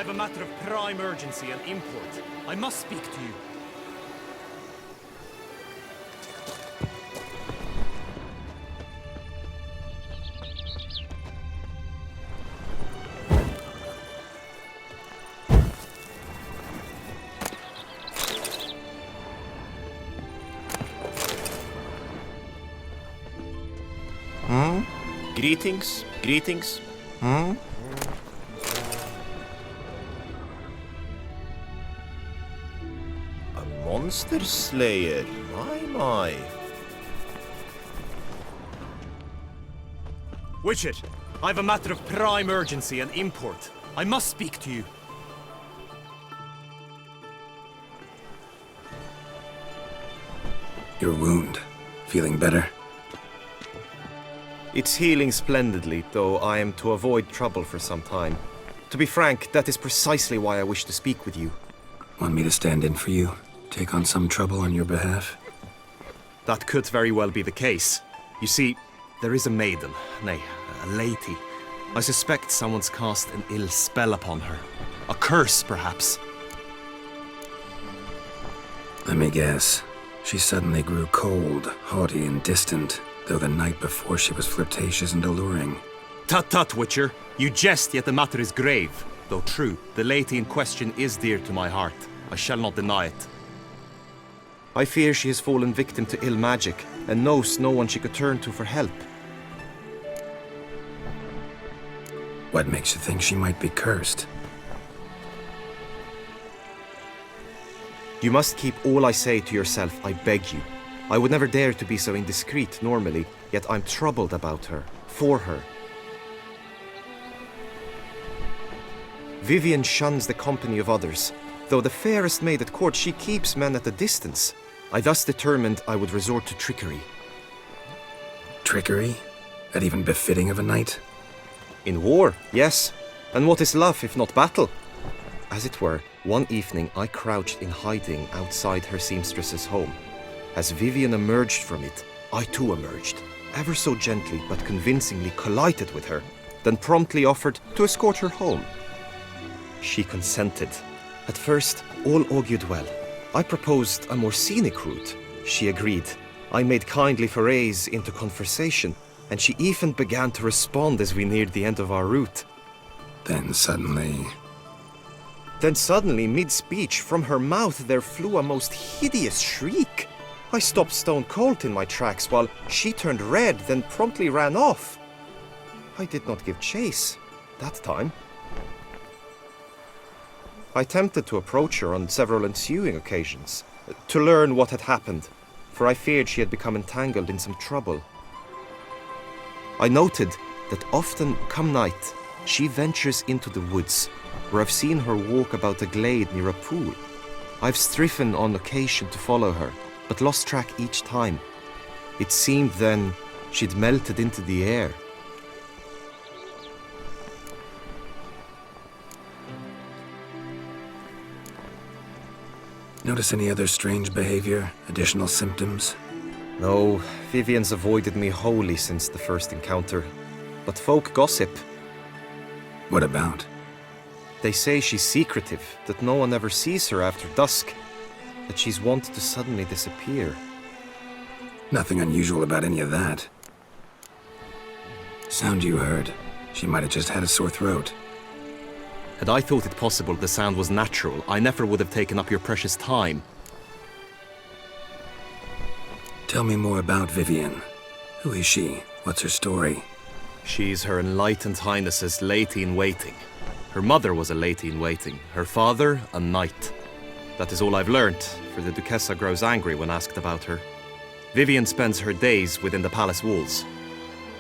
I've a matter of prime urgency and import. I must speak to you. Greetings, greetings. A monster slayer, my. Witcher, I've a matter of prime urgency and import. I must speak to you. Your wound. Feeling better? It's healing splendidly, though I am to avoid trouble for some time. To be frank, that is precisely why I wish to speak with you. Want me to stand in for you? Take on some trouble on your behalf? That could very well be the case. You see, there is a maiden, nay, a lady. I suspect someone's cast an ill spell upon her. A curse, perhaps. Let me guess. She suddenly grew cold, haughty, and distant, though the night before she was flirtatious and alluring. Tut tut, Witcher. You jest, yet the matter is grave. Though true, the lady in question is dear to my heart. I shall not deny it. I fear she has fallen victim to ill magic, and knows no one she could turn to for help. What makes you think she might be cursed? You must keep all I say to yourself, I beg you. I would never dare to be so indiscreet normally, yet I'm troubled about her, for her. Vivienne shuns the company of others. Though the fairest maid at court, she keeps men at a distance. I thus determined I would resort to trickery. Trickery? That even befitting of a knight? In war, yes. And what is love if not battle? As it were, one evening I crouched in hiding outside her seamstress's home. As Vivienne emerged from it, I too emerged, ever so gently but convincingly collided with her, then promptly offered to escort her home. She consented. At first, all augured well. I proposed a more scenic route. She agreed. I made kindly forays into conversation, and she even began to respond as we neared the end of our route. Then suddenly, mid-speech, from her mouth there flew a most hideous shriek. I stopped stone cold in my tracks while she turned red, then promptly ran off. I did not give chase that time. I attempted to approach her on several ensuing occasions, to learn what had happened, for I feared she had become entangled in some trouble. I noted that often, come night, she ventures into the woods, where I've seen her walk about a glade near a pool. I've striven on occasion to follow her, but lost track each time. It seemed then she'd melted into the air. notice any other strange behavior, additional symptoms? No, Vivienne's avoided me wholly since the first encounter. But folk gossip. What about? They say she's secretive, that no one ever sees her after dusk, that she's wont to suddenly disappear. Nothing unusual about any of that. Sound you heard. She might have just had a sore throat. Had I thought it possible the sound was natural, I never would have taken up your precious time. Tell me more about Vivienne. Who is she? What's her story? She's Her Enlightened Highness's lady-in-waiting. Her mother was a lady-in-waiting, her father a knight. That is all I've learnt, for the Duchessa grows angry when asked about her. Vivienne spends her days within the palace walls.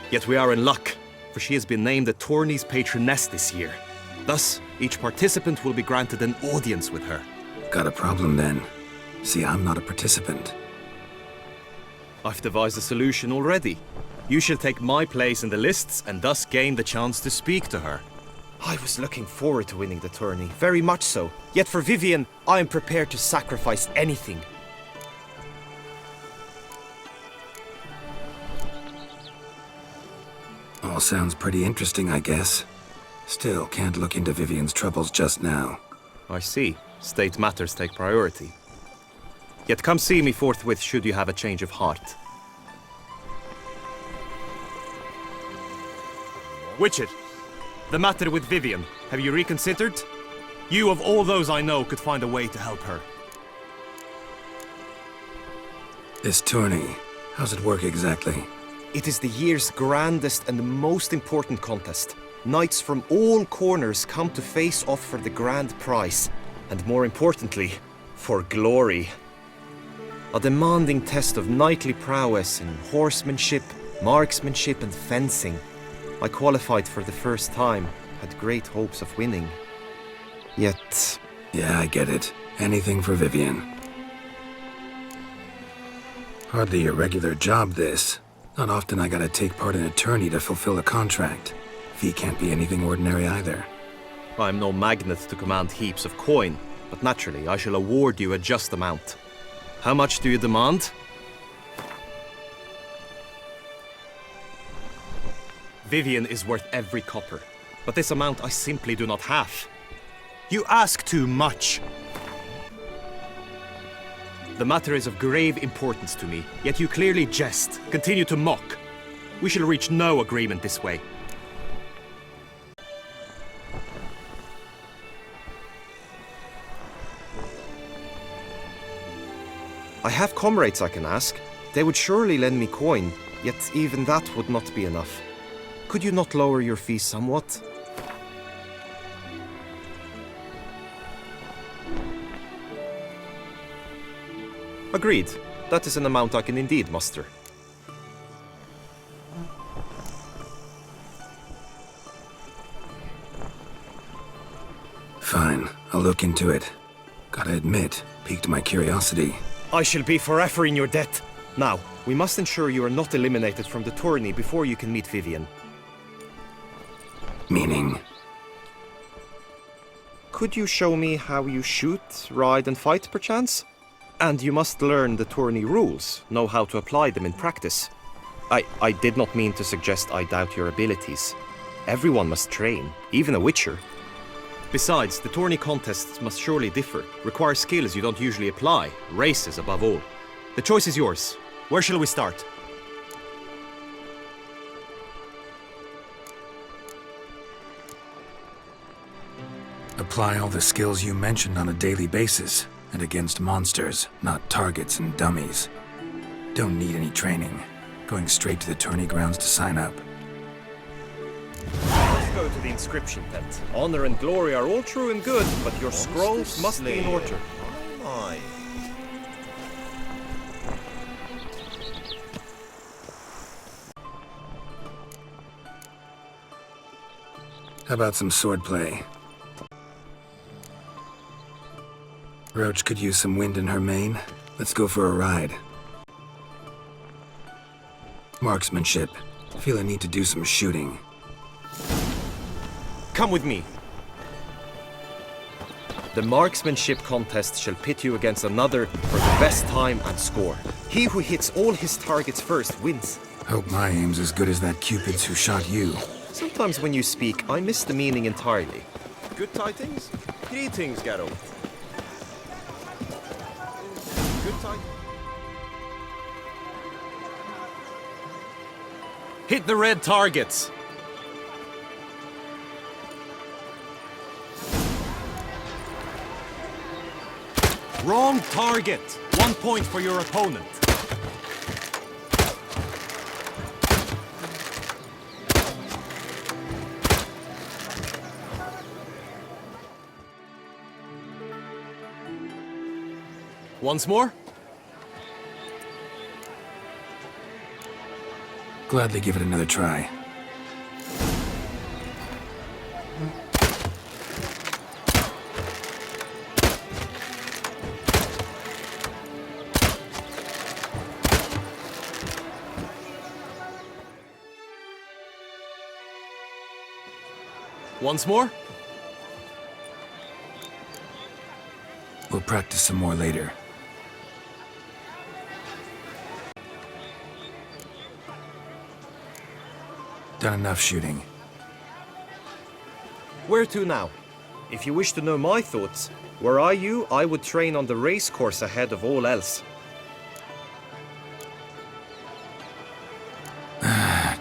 Yet we are in luck, for she has been named the tourney's patroness this year. Thus, each participant will be granted an audience with her. Got a problem then. See, I'm not a participant. I've devised a solution already. You shall take my place in the lists and thus gain the chance to speak to her. I was looking forward to winning the tourney, very much so. Yet for Vivienne, I am prepared to sacrifice anything. All sounds pretty interesting, I guess. Still, can't look into Vivienne's troubles just now. I see. State matters take priority. Yet come see me forthwith should you have a change of heart. Witcher, the matter with Vivienne, have you reconsidered? You of all those I know could find a way to help her. This tourney, how's it work exactly? It is the year's grandest and most important contest. Knights from all corners come to face off for the grand prize. And more importantly, for glory. A demanding test of knightly prowess in horsemanship, marksmanship and fencing. I qualified for the first time, had great hopes of winning. Yet... Yeah, I get it. Anything for Vivienne. Hardly a regular job, this. Not often I gotta take part in a tourney to fulfill a contract. Fee can't be anything ordinary either. I'm no magnet to command heaps of coin, but naturally I shall award you a just amount. How much do you demand? Vivienne is worth every copper, but this amount I simply do not have. You ask too much. The matter is of grave importance to me, yet you clearly jest, continue to mock. We shall reach no agreement this way. I have comrades I can ask. They would surely lend me coin, yet even that would not be enough. Could you not lower your fees somewhat? Agreed. That is an amount I can indeed muster. Fine, I'll look into it. Gotta admit, piqued my curiosity. I shall be forever in your debt. Now, we must ensure you are not eliminated from the tourney before you can meet Vivienne. Meaning? Could you show me how you shoot, ride and fight, perchance? And you must learn the tourney rules, know how to apply them in practice. I did not mean to suggest I doubt your abilities. Everyone must train, even a witcher. Besides, the tourney contests must surely differ, require skills you don't usually apply, races above all. The choice is yours. Where shall we start? Apply all the skills you mentioned on a daily basis, and against monsters, not targets and dummies. Don't need any training. Going straight to the tourney grounds to sign up. Let's go to the inscription tent. Honor and glory are all true and good, but your scrolls must be in order. How about some swordplay? Roach could use some wind in her mane. Let's go for a ride. Marksmanship. Feel I need to do some shooting. Come with me. The marksmanship contest shall pit you against another for the best time and score. He who hits all his targets first wins. Hope my aim's as good as that Cupid's who shot you. Sometimes when you speak, I miss the meaning entirely. Good tidings? Greetings, Geralt. Good tidings. Hit the red targets! Wrong target! 1 point for your opponent. Once more? Gladly give it another try. Once more? We'll practice some more later. Done enough shooting. Where to now? If you wish to know my thoughts, were I you, I would train on the race course ahead of all else.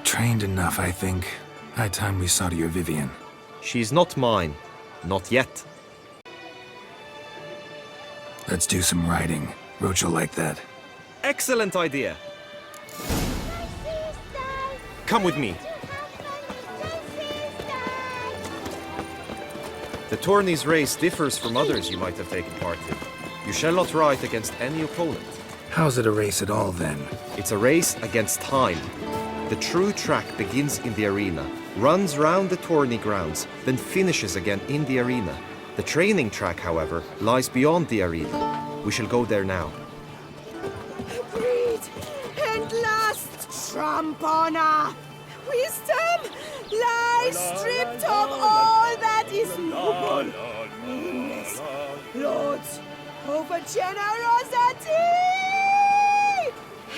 Trained enough, I think. High time we saw to your Vivienne. She's not mine. Not yet. Let's do some riding. Roach will like that. Excellent idea. Come with me. The tourney's race differs from others you might have taken part in. You shall not ride against any opponent. How's it a race at all, then? It's a race against time. The true track begins in the arena, runs round the tourney grounds, then finishes again in the arena. The training track, however, lies beyond the arena. We shall go there now. Greed and lust tramp on her. Wisdom lies stripped of all that is noble. Meanness, lords over generosity.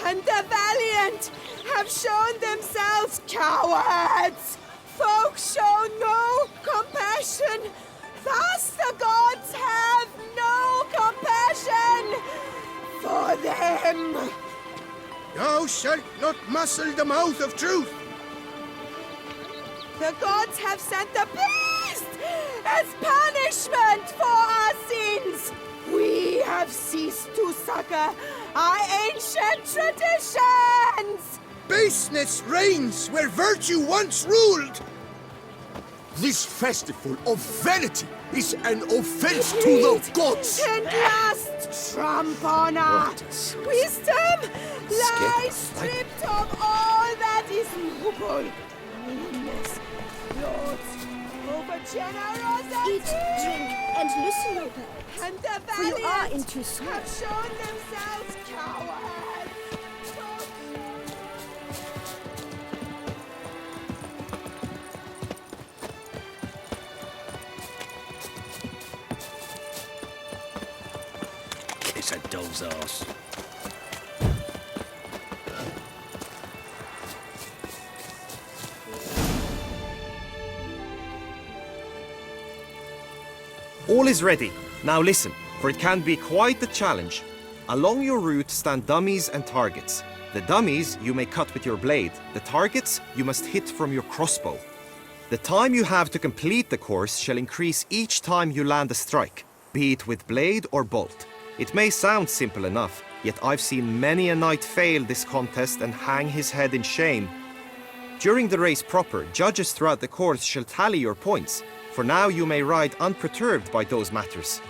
And the valiant have shown themselves cowards. Folk show no compassion. Thus the gods have no compassion for them. Thou shalt not muzzle the mouth of truth. The gods have sent the beast as punishment for our sins. We have ceased to succor our ancient traditions. Baseness reigns where virtue once ruled. This festival of vanity is an offense to the gods. And lust tramp on her. Wisdom lies stripped of all that is noble. Meanness, lords over generosity. Eat, drink, and listen, noble. And the For you are valiant in too small. have shown themselves cowards. It's a doll's ass. All is ready. Now listen, for it can be quite the challenge. Along your route stand dummies and targets. The dummies you may cut with your blade. The targets you must hit from your crossbow. The time you have to complete the course shall increase each time you land a strike, be it with blade or bolt. It may sound simple enough, yet I've seen many a knight fail this contest and hang his head in shame. During the race proper, judges throughout the course shall tally your points. For now you may ride unperturbed by those matters.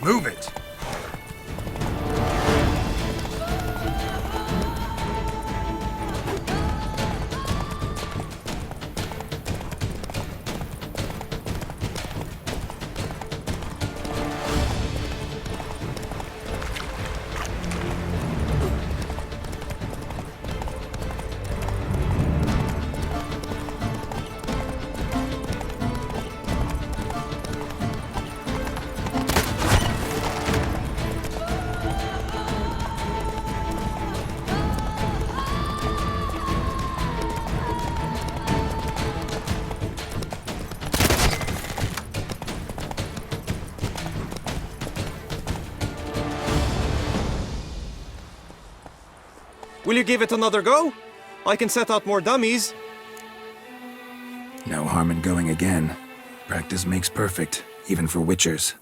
Move it! Will you give it another go? I can set out more dummies. No harm in going again. Practice makes perfect, even for witchers.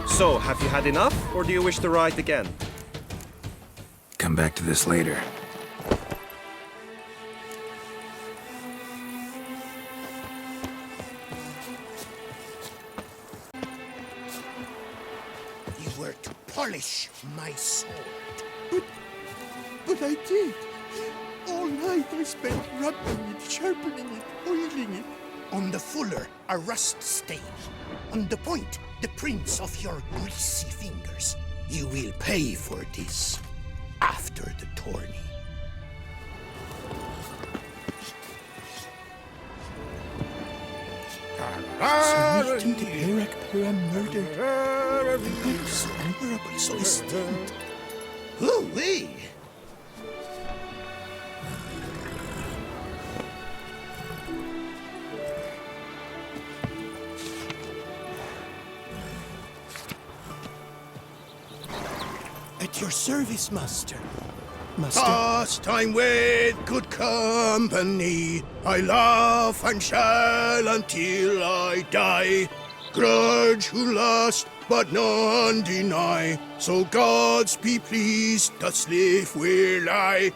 So, have you had enough, or do you wish to ride again? Come back to this later. You were to polish my sword. But I did. All night I spent rubbing it, sharpening it, oiling it. On the fuller, a rust stain. On the point, the prints of your greasy fingers. You will pay for this after the tourney. Submitting the character a murder. So honorable, so esteemed. Ooh-wee! At your service, master. Master. Time with good company. I laugh and shall until I die. Grudge who lust, but none deny. So gods be pleased, the slave will I.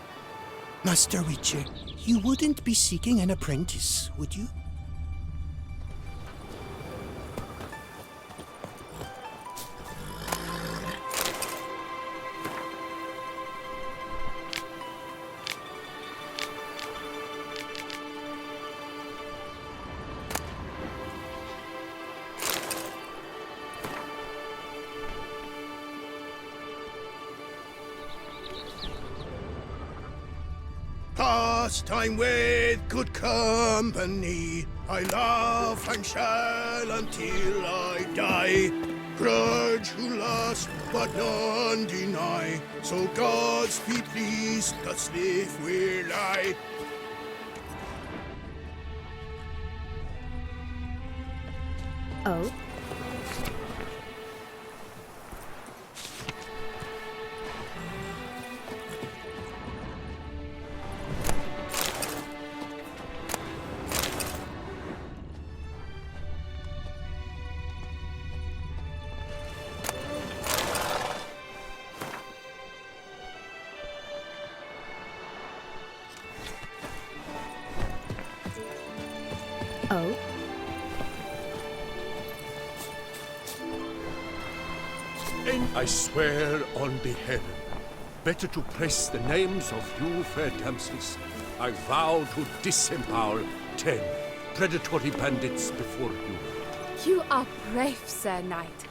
Master Witcher, you wouldn't be seeking an apprentice, would you? Pass time with good company. I laugh and shall until I die. Grudge who lust, but none deny. So gods be pleased, the slave will I. Oh? Oh? And I swear on the heaven, better to press the names of you, fair damsels. I vow to disembowel 10 predatory bandits before you. You are brave, Sir Knight.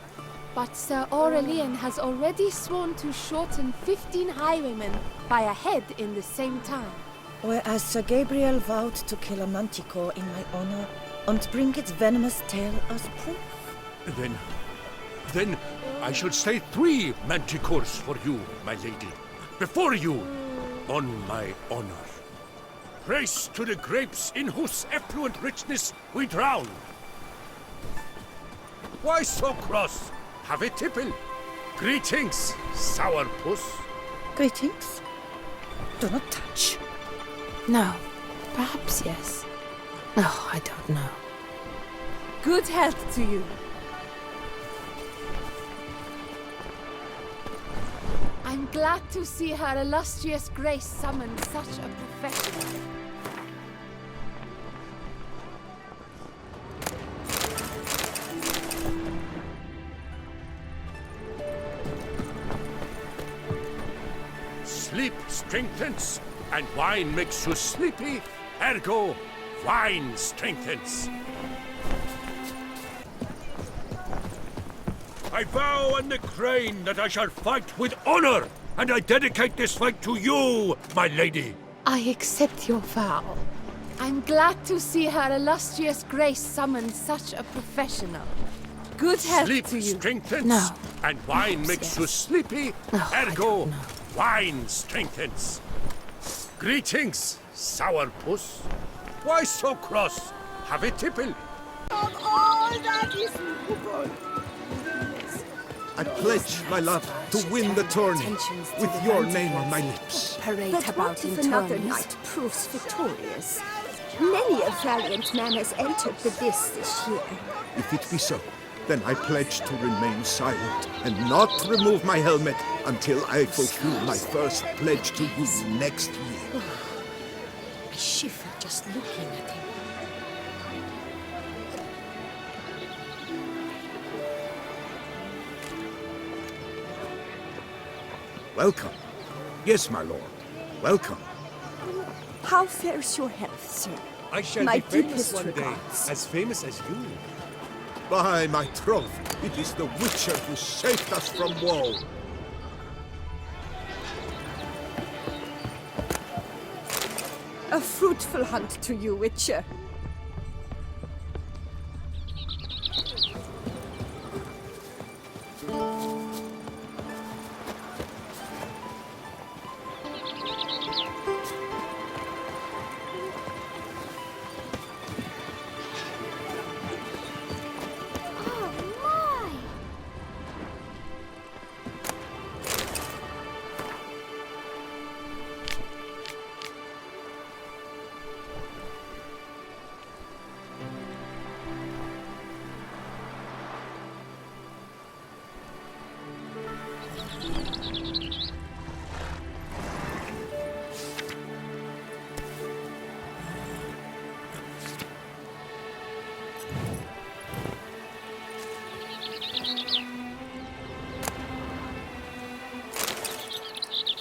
But Sir Aurelian has already sworn to shorten 15 highwaymen by a head in the same time. Whereas Sir Gabriel vowed to kill a manticore in my honor and bring its venomous tail as proof. Then I shall say 3 manticores for you, my lady. Before you, on my honor. Praise to the grapes in whose effluent richness we drown. Why so cross? Have a tipple. Greetings, sourpuss. Greetings. Do not touch. No. Perhaps yes. Oh, I don't know. Good health to you. I'm glad to see her illustrious grace summon such a professional. Sleep strengthens, and wine makes you sleepy. Ergo, wine strengthens. I vow on the crane that I shall fight with honor, and I dedicate this fight to you, my lady. I accept your vow. I'm glad to see her illustrious grace summon such a professional. Good health Sleep to you. strengthens, No. and wine Perhaps makes yes. you sleepy. No, I Ergo, don't know. wine strengthens. Greetings, sourpuss. Why so cross? Have a tipple. Of all that is noble. I pledge my love to win the tourney with your name on my lips. But what if another knight proves victorious? Many a valiant man has entered the lists this year. If it be so, then I pledge to remain silent and not remove my helmet until I fulfill my first pledge to you next year. I shiver just looking at him. Welcome. Yes, my lord. Welcome. How fares your health, sir? I shall My be famous deepest one day, regards. as famous as you. By my troth, it is the Witcher who saved us from woe. A fruitful hunt to you, Witcher.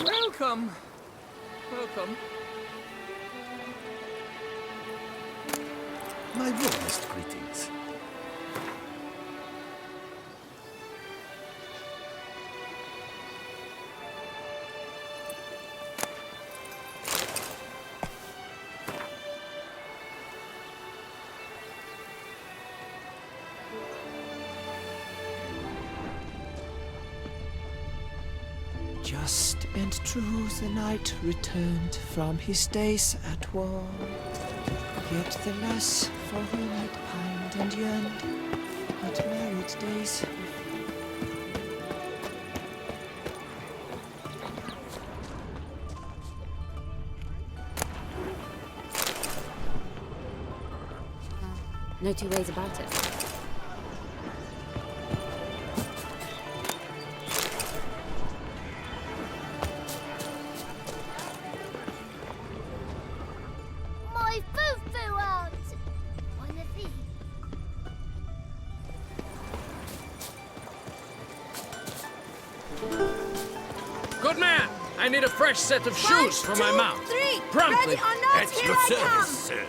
Welcome. Welcome. My warmest greetings. Just and true the knight returned from his days at war. Yet the lass for whom he'd pined and yearned had married days. No two ways about it. My foo-foo out! One of these. Good man! I need a fresh set of shoes for my mount. 3, Promptly. ready or not, At here your I service, come! sir.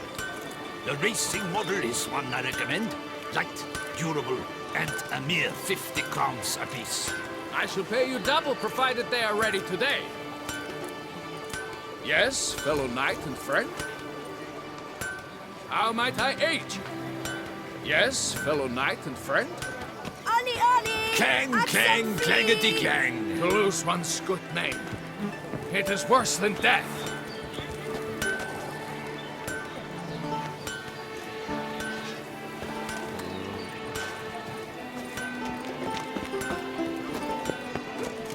The racing model is one I recommend. Light, durable, and a mere 50 crowns apiece. I shall pay you double provided they are ready today. Yes, fellow knight and friend? How might I aid you? Yes, fellow knight and friend? Ollie, Ollie! Clang, clang, clangety clang. To lose one's good name. It is worse than death.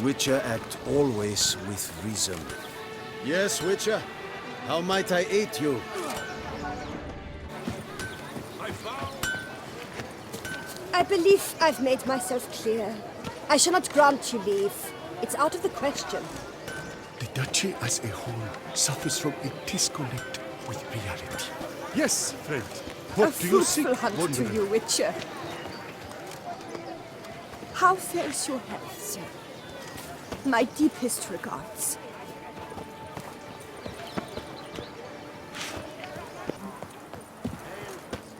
Witcher act always with reason. Yes, Witcher. How might I aid you? I believe I've made myself clear. I shall not grant you leave. It's out of the question. The duchy as a whole suffers from a disconnect with reality. Yes, friend. What do you seek, fruitful hunt wanderer? to you, Witcher. How fares your health, sir? My deepest regards.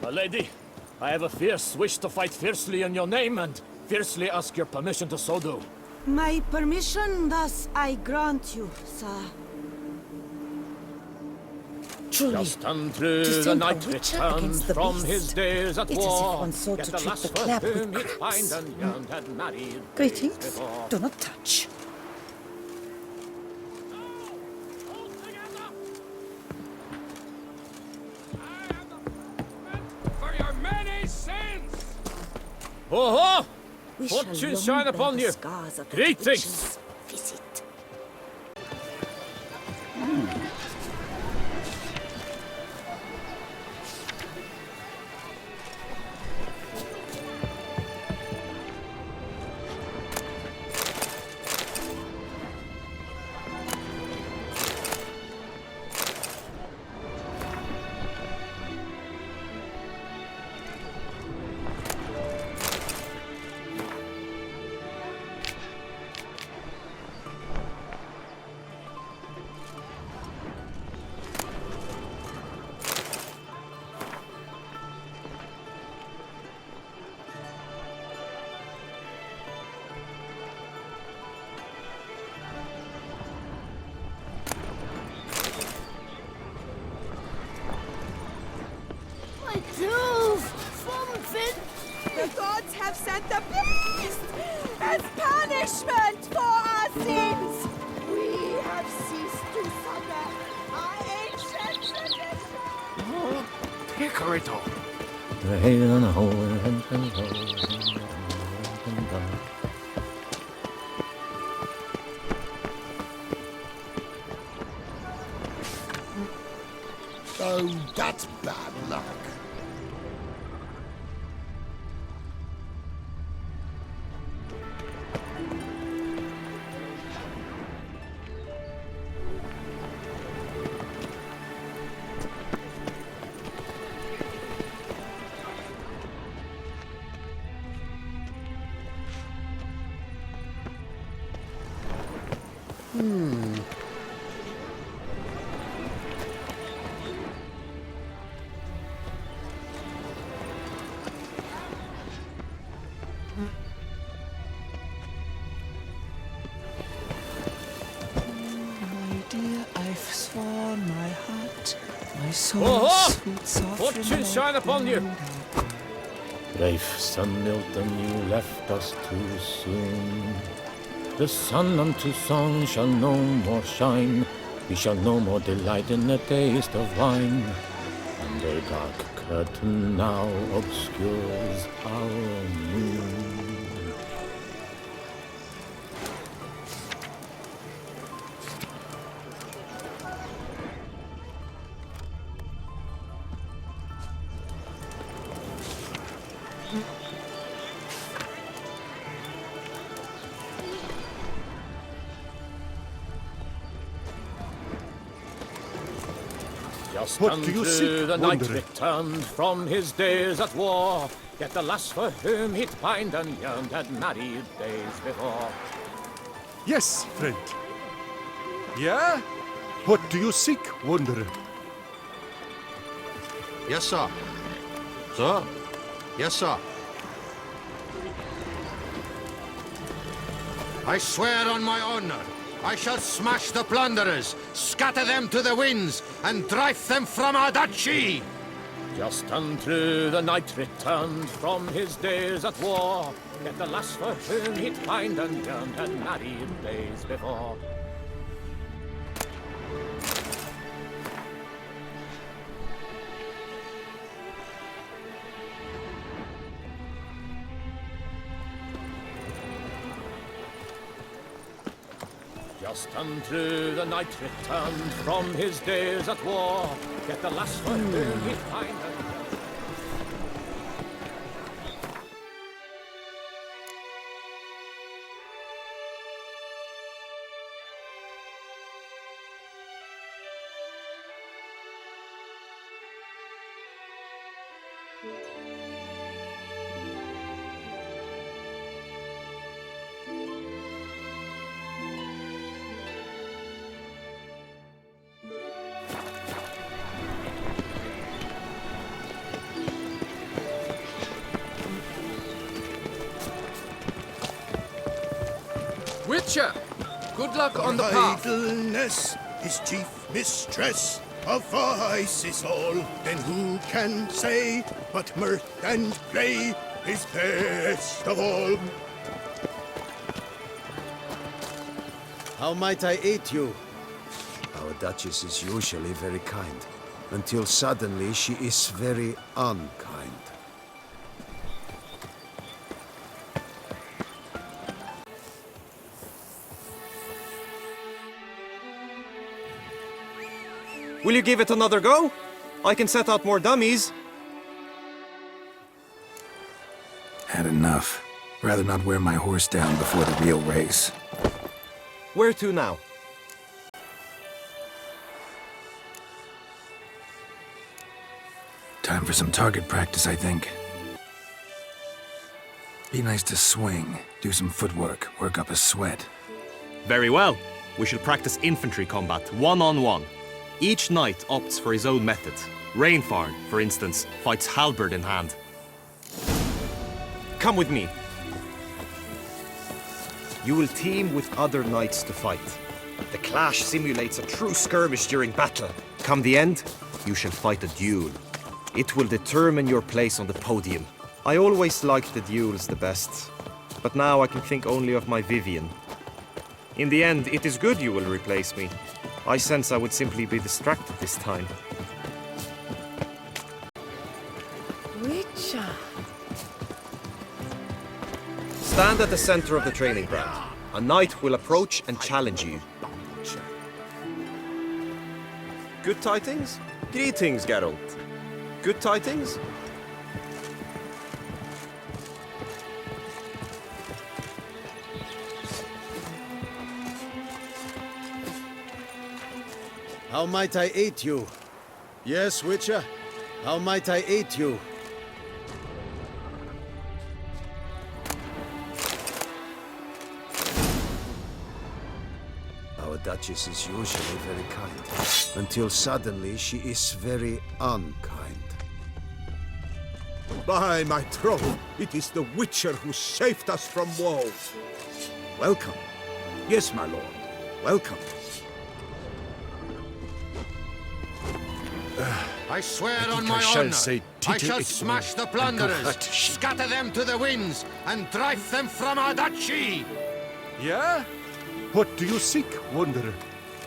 My lady, I have a fierce wish to fight fiercely in your name and fiercely ask your permission to so do. My permission, thus I grant you, sir. Truly, Just untrue to the send a knight witcher returned against the from beast. his days at It is as if war. one sought Yet to the treat lass the for clap with whom he'd creeps. pined and yearned had married Greetings. before. Do not touch. For your many sins! Ho-ho! We shall Fortune long shine bear upon the you. scars of that Greetings. witch's visit. The gods have sent a beast as punishment for our sins. We have ceased to succor our ancient tradition. Oh, Picarito. Oh, that's bad luck. Oh, fortune shine upon you! Brave son Milton, you left us too soon. The sun unto song shall no more shine. We shall no more delight in the taste of wine. And a dark curtain now obscures our moon. Just What do you unto seek, the knight wanderer? returned from his days at war. Yet the lass for whom he'd pined and yearned had married days before. Yes, friend. Yeah? What do you seek, wanderer? Yes, sir. Sir? Yes, sir. I swear on my honor, I shall smash the plunderers, scatter them to the winds, and drive them from our duchy! Just unto the knight returned from his days at war. Yet the lass for whom he'd pined and yearned had married days before. Just unto the knight returned from his days at war. Yet the lass for whom he'd pined and Witcher! Good luck on the path. Idleness is chief mistress of vice is all. Then who can say but mirth and play is best of all? How might I aid you? Our Duchess is usually very kind, until suddenly she is very unkind. Will you give it another go? I can set out more dummies. Had enough. Rather not wear my horse down before the real race. Where to now? Time for some target practice, I think. Be nice to swing, do some footwork, work up a sweat. Very well. We shall practice infantry combat, one-on-one. Each knight opts for his own method. Rainfarn, for instance, fights halberd in hand. Come with me. You will team with other knights to fight. The clash simulates a true skirmish during battle. Come the end, you shall fight a duel. It will determine your place on the podium. I always liked the duels the best, but now I can think only of my Vivienne. In the end, it is good you will replace me. I sense I would simply be distracted this time. Witcher. Stand at the center of the training ground. A knight will approach and challenge you. Good tidings? Greetings, Geralt. Good tidings? How might I aid you? Yes, Witcher? How might I aid you? Our Duchess is usually very kind, until suddenly she is very unkind. By my troth, it is the Witcher who saved us from woe. Welcome. Yes, my lord. Welcome. I swear on my honor, I shall smash the plunderers, scatter them to the winds, and drive them from our duchy! Yeah? What do you seek, wanderer?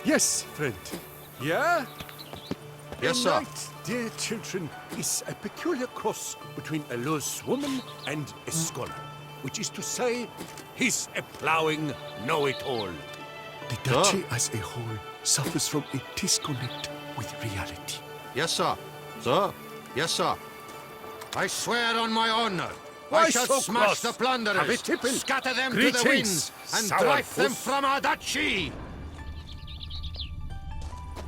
Yes, friend. Yeah? Yes, sir. Knight, dear children, is a peculiar cross between a loose woman and a scholar, which is to say, he's a ploughing know-it-all. The duchy as a whole suffers from a disconnect with reality. Yes, sir. Sir? Yes, sir. I swear on my honor, Why I shall so smash cross? the Have a plunderers, tipple. scatter them to Greetings, the winds, and sour drive them puss. from our duchy!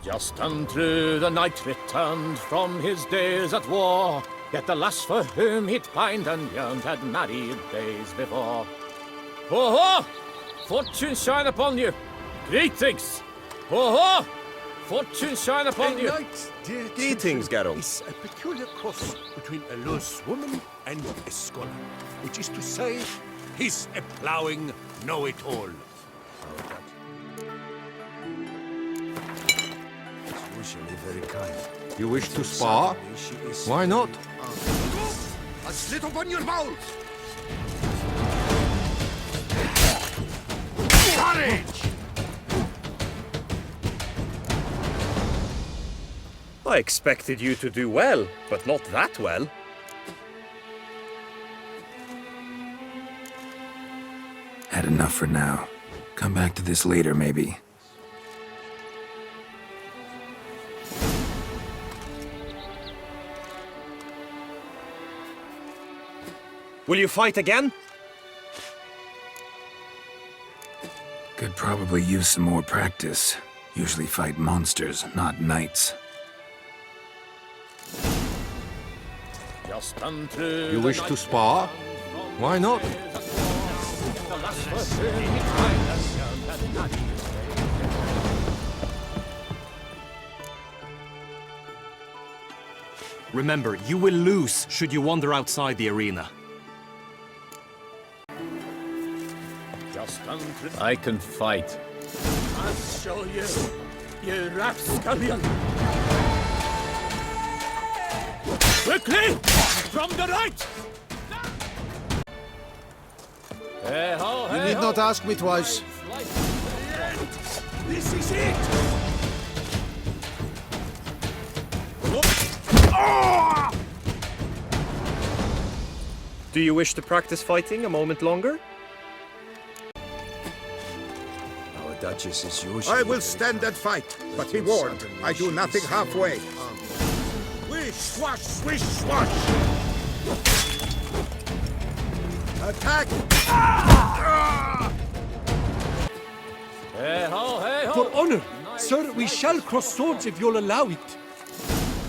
Just unto the knight returned from his days at war, yet the lass for whom he'd pined and yearned had married days before. Ho ho! Fortune shine upon you! Greetings! Ho ho! Fortune shine upon you! Knight, dear Greetings, children, Geralt. is a peculiar cross between a loose woman and a scholar, which is to say, he's a ploughing know-it-all. Usually very kind. You wish to spar? Why not? A slit upon your mouth! Courage! I expected you to do well, but not that well. Had enough for now. Come back to this later, maybe. Will you fight again? Could probably use some more practice. Usually fight monsters, not knights. Just unto You wish to spar? Why not? Remember, you will lose should you wander outside the arena. Just unto... I can fight. I'll show you, you rapscallion! Quickly! From the right! Hey ho, You hey need ho. not ask me twice. This is it! Do you wish to practice fighting a moment longer? Our Duchess is usually... I will stand and fight, but be warned, I do nothing halfway. Swish, swash, swish, swash! Attack! Hey ho, hey ho! For honor, sir, we shall cross swords if you'll allow it.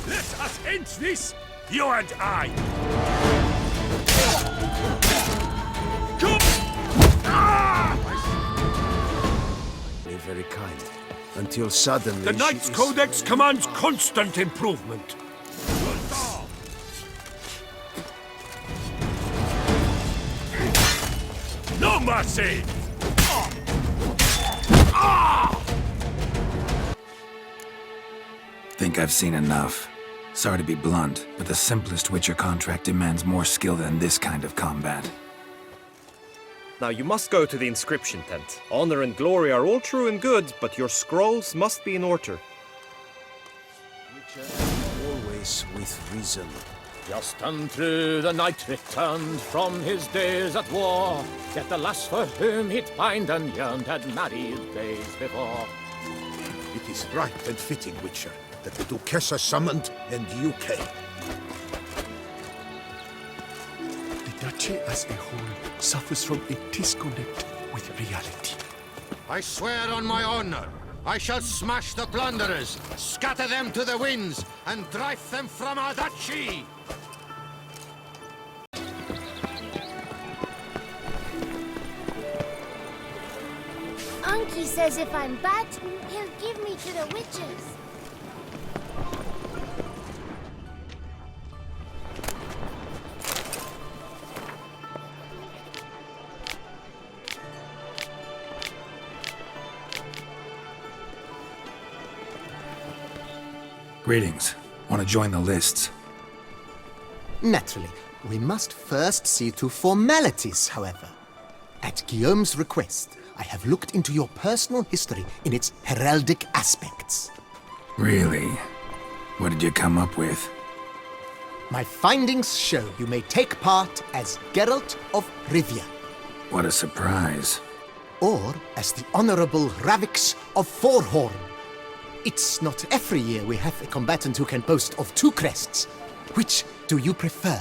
Let us end this, you and I! Very kind. Until suddenly The Knight's she is Codex commands constant improvement. No mercy! Think I've seen enough. Sorry to be blunt, but the simplest Witcher contract demands more skill than this kind of combat. Now you must go to the inscription tent. Honor and glory are all true and good, but your scrolls must be in order. Witcher always with reason. Just unto the knight returned from his days at war, yet the lass for whom he'd pined and yearned had married days before. It is right and fitting, Witcher, that the Duchessa summoned and you came. The duchy as a whole suffers from a disconnect with reality. I swear on my honor, I shall smash the plunderers, scatter them to the winds, and drive them from our duchy! Unky says if I'm bad, he'll give me to the witches. Greetings. Want to join the lists? Naturally. We must first see to formalities, however. At Guillaume's request, I have looked into your personal history in its heraldic aspects. Really? What did you come up with? My findings show you may take part as Geralt of Rivia. What a surprise. Or as the Honorable Ravix of Forhorn. It's not every year we have a combatant who can boast of 2 crests. Which do you prefer?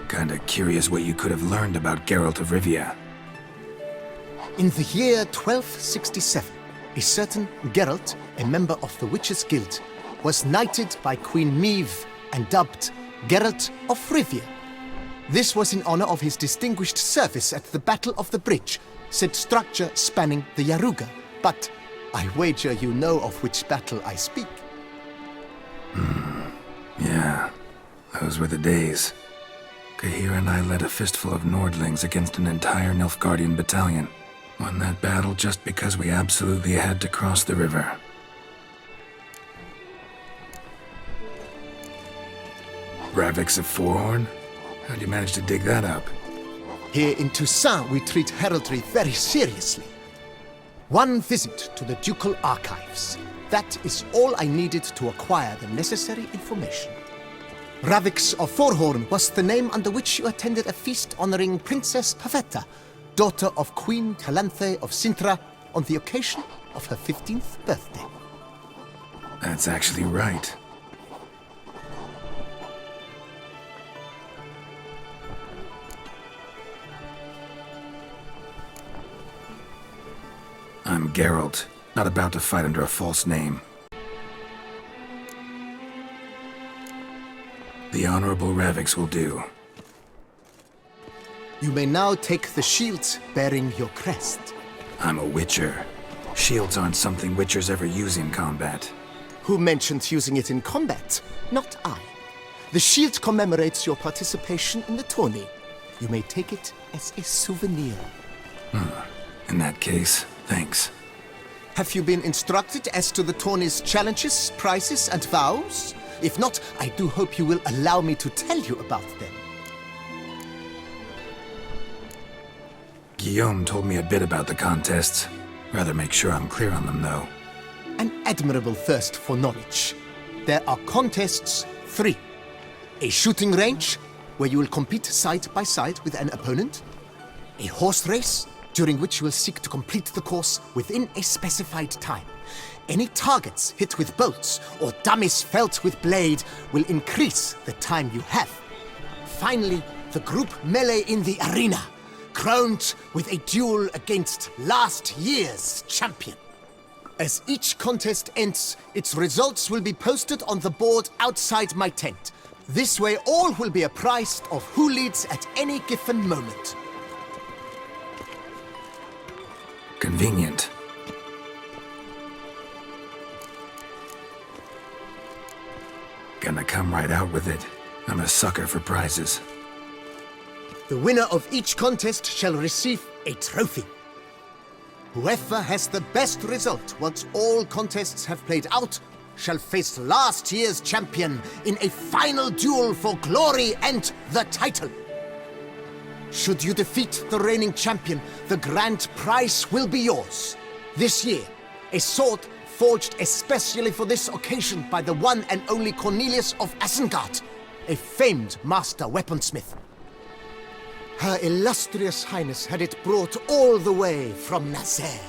Kinda curious what you could have learned about Geralt of Rivia. In the year 1267, a certain Geralt, a member of the Witches' Guild, was knighted by Queen Meve and dubbed Geralt of Rivia. This was in honor of his distinguished service at the Battle of the Bridge, said structure spanning the Yaruga. But I wager you know of which battle I speak. Yeah, those were the days. Kahir and I led a fistful of Nordlings against an entire Nilfgaardian battalion. Won that battle just because we absolutely had to cross the river. Ravix of Forhorn? How'd you manage to dig that up? Here in Toussaint, we treat heraldry very seriously. One visit to the ducal archives. That is all I needed to acquire the necessary information. Ravix of Forhorn was the name under which you attended a feast honoring Princess Pavetta, daughter of Queen Calanthe of Sintra, on the occasion of her 15th birthday. That's actually right. I'm Geralt, not about to fight under a false name. The Honorable Ravix will do. You may now take the shield bearing your crest. I'm a Witcher. Shields aren't something Witchers ever use in combat. Who mentioned using it in combat? Not I. The shield commemorates your participation in the tourney. You may take it as a souvenir. In that case, thanks. Have you been instructed as to the tourney's challenges, prizes, and vows? If not, I do hope you will allow me to tell you about them. Guillaume told me a bit about the contests. Rather make sure I'm clear on them, though. An admirable thirst for knowledge. There are contests 3. A shooting range, where you will compete side by side with an opponent. A horse race, during which you will seek to complete the course within a specified time. Any targets hit with bolts or dummies felt with blade will increase the time you have. Finally, the group melee in the arena, crowned with a duel against last year's champion. As each contest ends, its results will be posted on the board outside my tent. This way all will be apprised of who leads at any given moment. Convenient. Gonna come right out with it. I'm a sucker for prizes. The winner of each contest shall receive a trophy. Whoever has the best result once all contests have played out shall face last year's champion in a final duel for glory and the title. Should you defeat the reigning champion, the grand prize will be yours. This year, a sword forged especially for this occasion by the one and only Cornelius of Isengard, a famed master weaponsmith. Her illustrious highness had it brought all the way from Nazaire.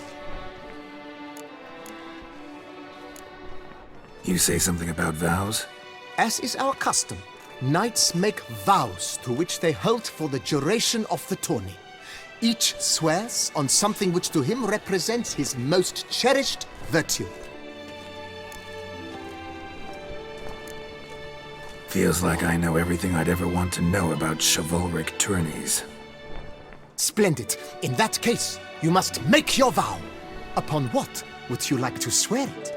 You say something about vows? As is our custom, knights make vows to which they hold for the duration of the tourney. Each swears on something which to him represents his most cherished virtue. Feels like I know everything I'd ever want to know about chivalric tourneys. Splendid. In that case, you must make your vow. Upon what would you like to swear it?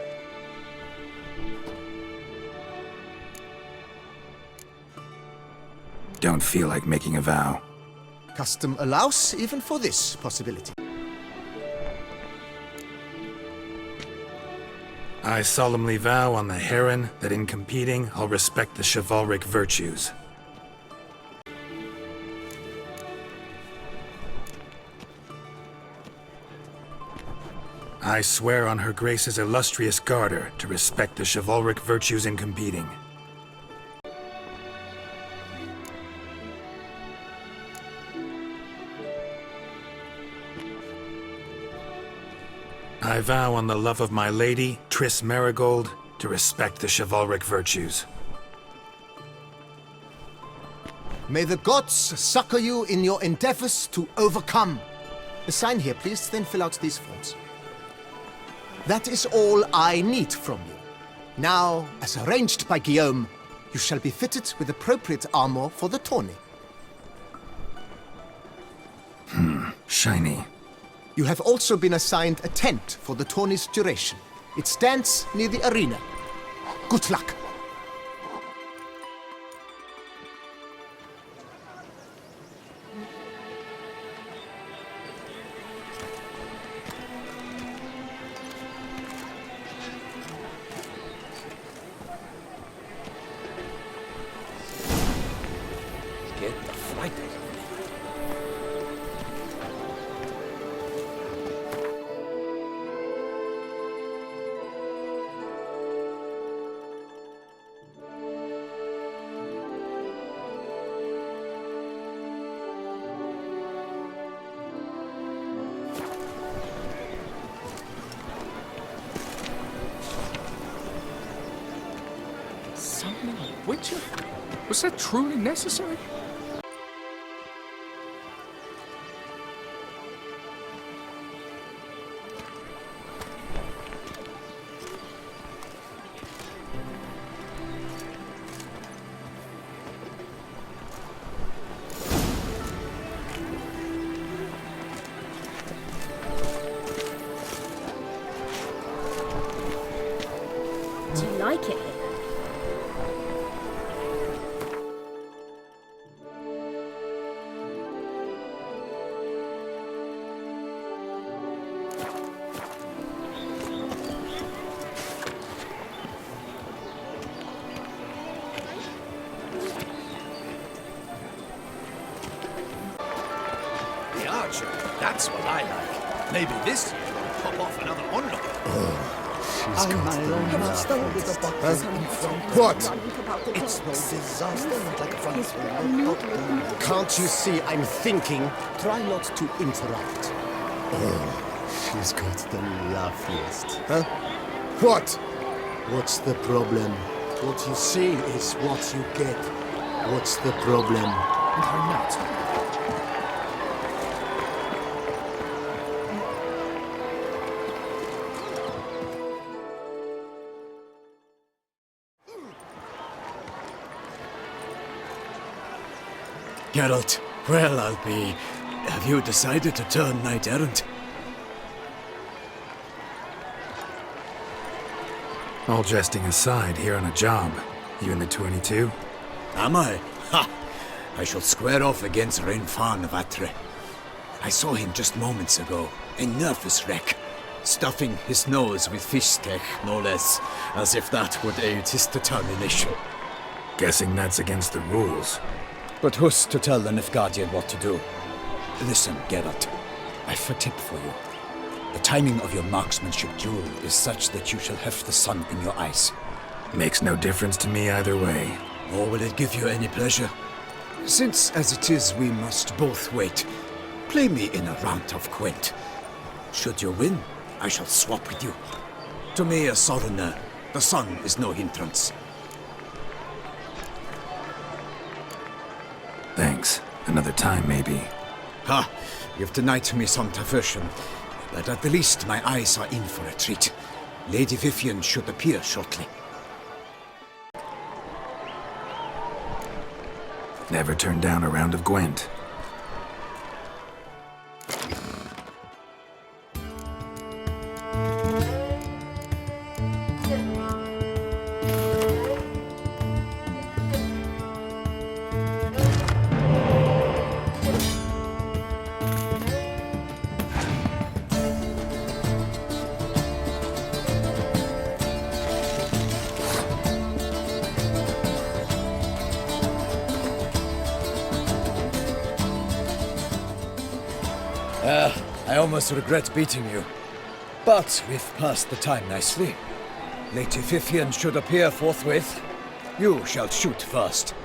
Don't feel like making a vow. Custom allows even for this possibility. I solemnly vow on the Heron that in competing, I'll respect the chivalric virtues. I swear on Her Grace's illustrious garter to respect the chivalric virtues in competing. I vow on the love of my lady, Triss Marigold, to respect the chivalric virtues. May the gods succor you in your endeavors to overcome. Sign here, please, then fill out these forms. That is all I need from you. Now, as arranged by Guillaume, you shall be fitted with appropriate armor for the tourney. Shiny. You have also been assigned a tent for the tourney's duration. It stands near the arena. Good luck. Get the fright out of me. Summoning a witcher? Was that truly necessary? Do you like it here? The archer, that's what I like. Maybe this year we'll pop off another onlooker. She's got What? It's no disaster like Can't you see I'm thinking? Try not to interrupt. She's got the loveliest. Huh? What? What's the problem? What you see is what you get. What's the problem? And her nuts. Geralt, well, I'll be... Have you decided to turn knight-errant? All jesting aside, here on a job. You in the tourney too? Am I? Ha! I shall square off against Rainfan of Atre. I saw him just moments ago. A nervous wreck, stuffing his nose with fish steak, no less, as if that would aid his determination. Guessing that's against the rules. But who's to tell the Nilfgaardian what to do? Listen, Geralt, I've a tip for you. The timing of your marksmanship duel is such that you shall have the sun in your eyes. Makes no difference to me either way. Nor will it give you any pleasure. Since, as it is, we must both wait, play me in a round of Gwent. Should you win, I shall swap with you. To me, a southerner, the sun is no hindrance. Thanks. Another time, maybe. Ha! You've denied me some diversion. But at the least, my eyes are in for a treat. Lady Vivienne should appear shortly. Never turned down a round of Gwent. I almost regret beating you. But we've passed the time nicely. Lady Vivienne should appear forthwith. You shall shoot first.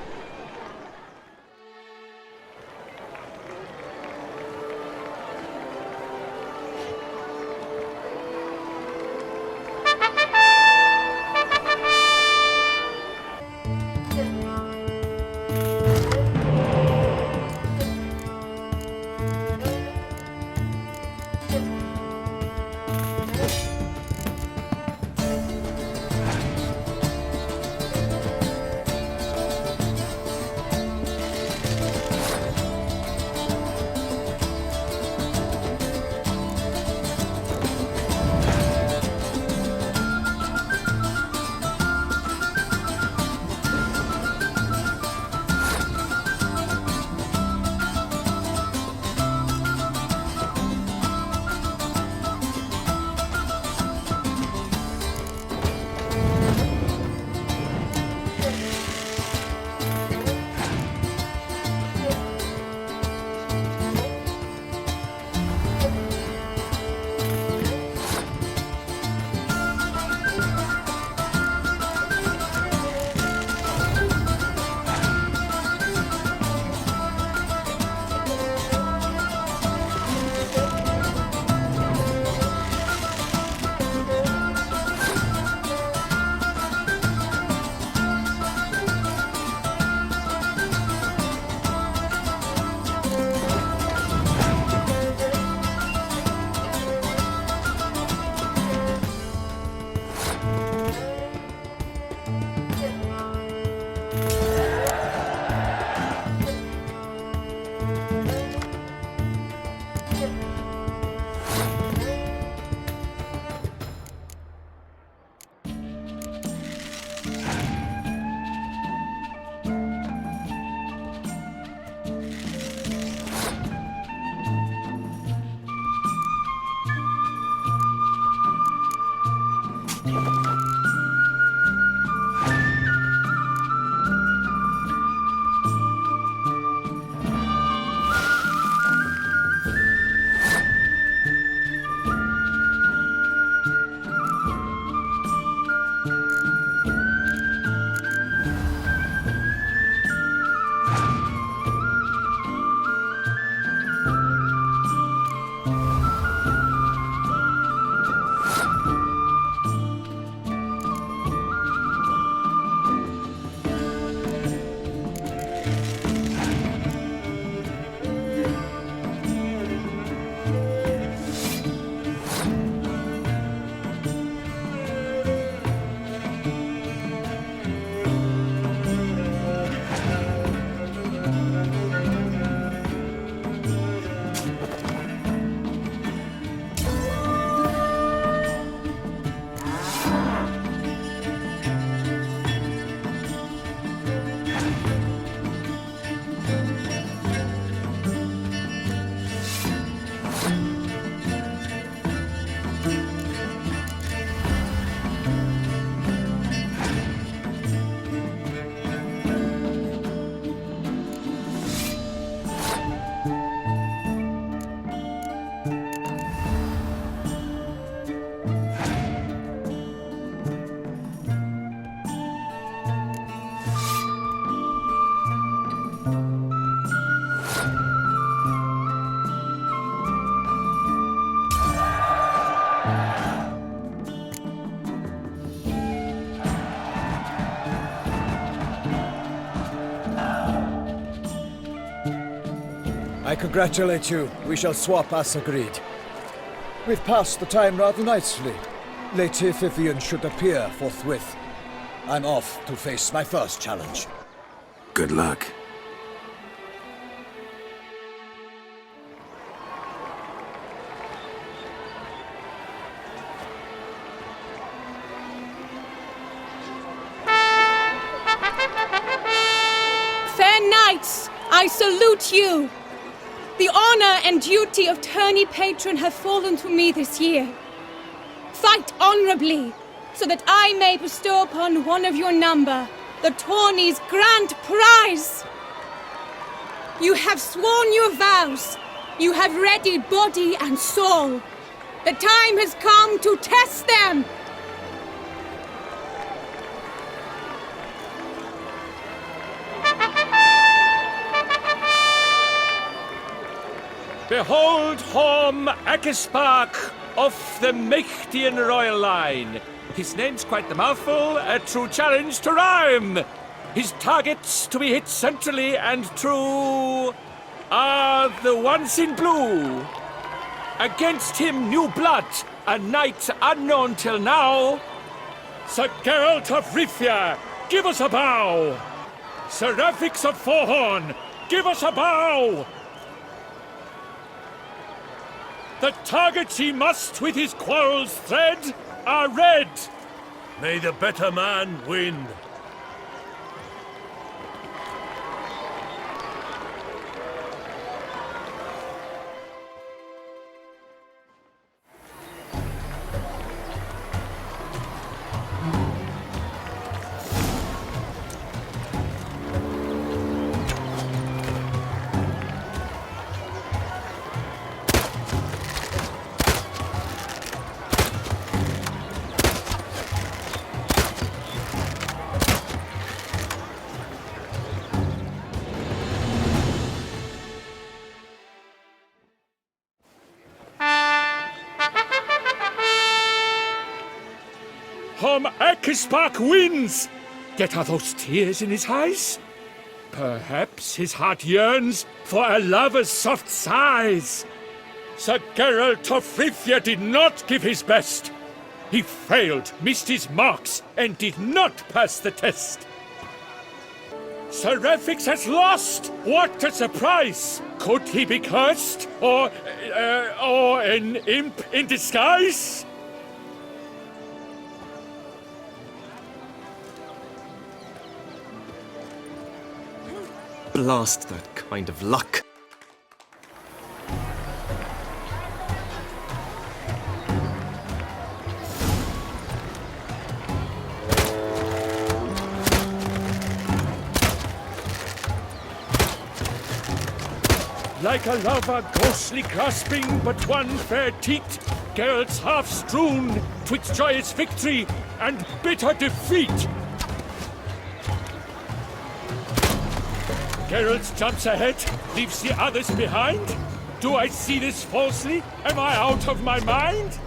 I congratulate you. We shall swap as agreed. We've passed the time rather nicely. Lady Vivienne should appear forthwith. I'm off to face my first challenge. Good luck. Fair knights, I salute you. The honor and duty of tourney patron have fallen to me this year. Fight honorably, so that I may bestow upon one of your number the tourney's grand prize. You have sworn your vows. You have readied body and soul. The time has come to test them. Behold Horm Akespark of the Mechtian royal line. His name's quite the mouthful, a true challenge to rhyme. His targets to be hit centrally and true are the ones in blue. Against him new blood, a knight unknown till now. Sir Geralt of Rivia, give us a bow. Sir Rafix of Forhorn, give us a bow. The targets he must with his quarrels thread are red. May the better man win. Horm Akespark wins! Yet are those tears in his eyes? Perhaps his heart yearns for a lover's soft sighs. Sir Geralt of Rivia did not give his best. He failed, missed his marks, and did not pass the test. Sir Rafix has lost! What a surprise! Could he be cursed? Or an imp in disguise? Blast that kind of luck. Like a lover ghostly grasping but one fair teat, Geralt's half strewn twixt joyous victory and bitter defeat. Geralt jumps ahead, leaves the others behind. Do I see this falsely? Am I out of my mind?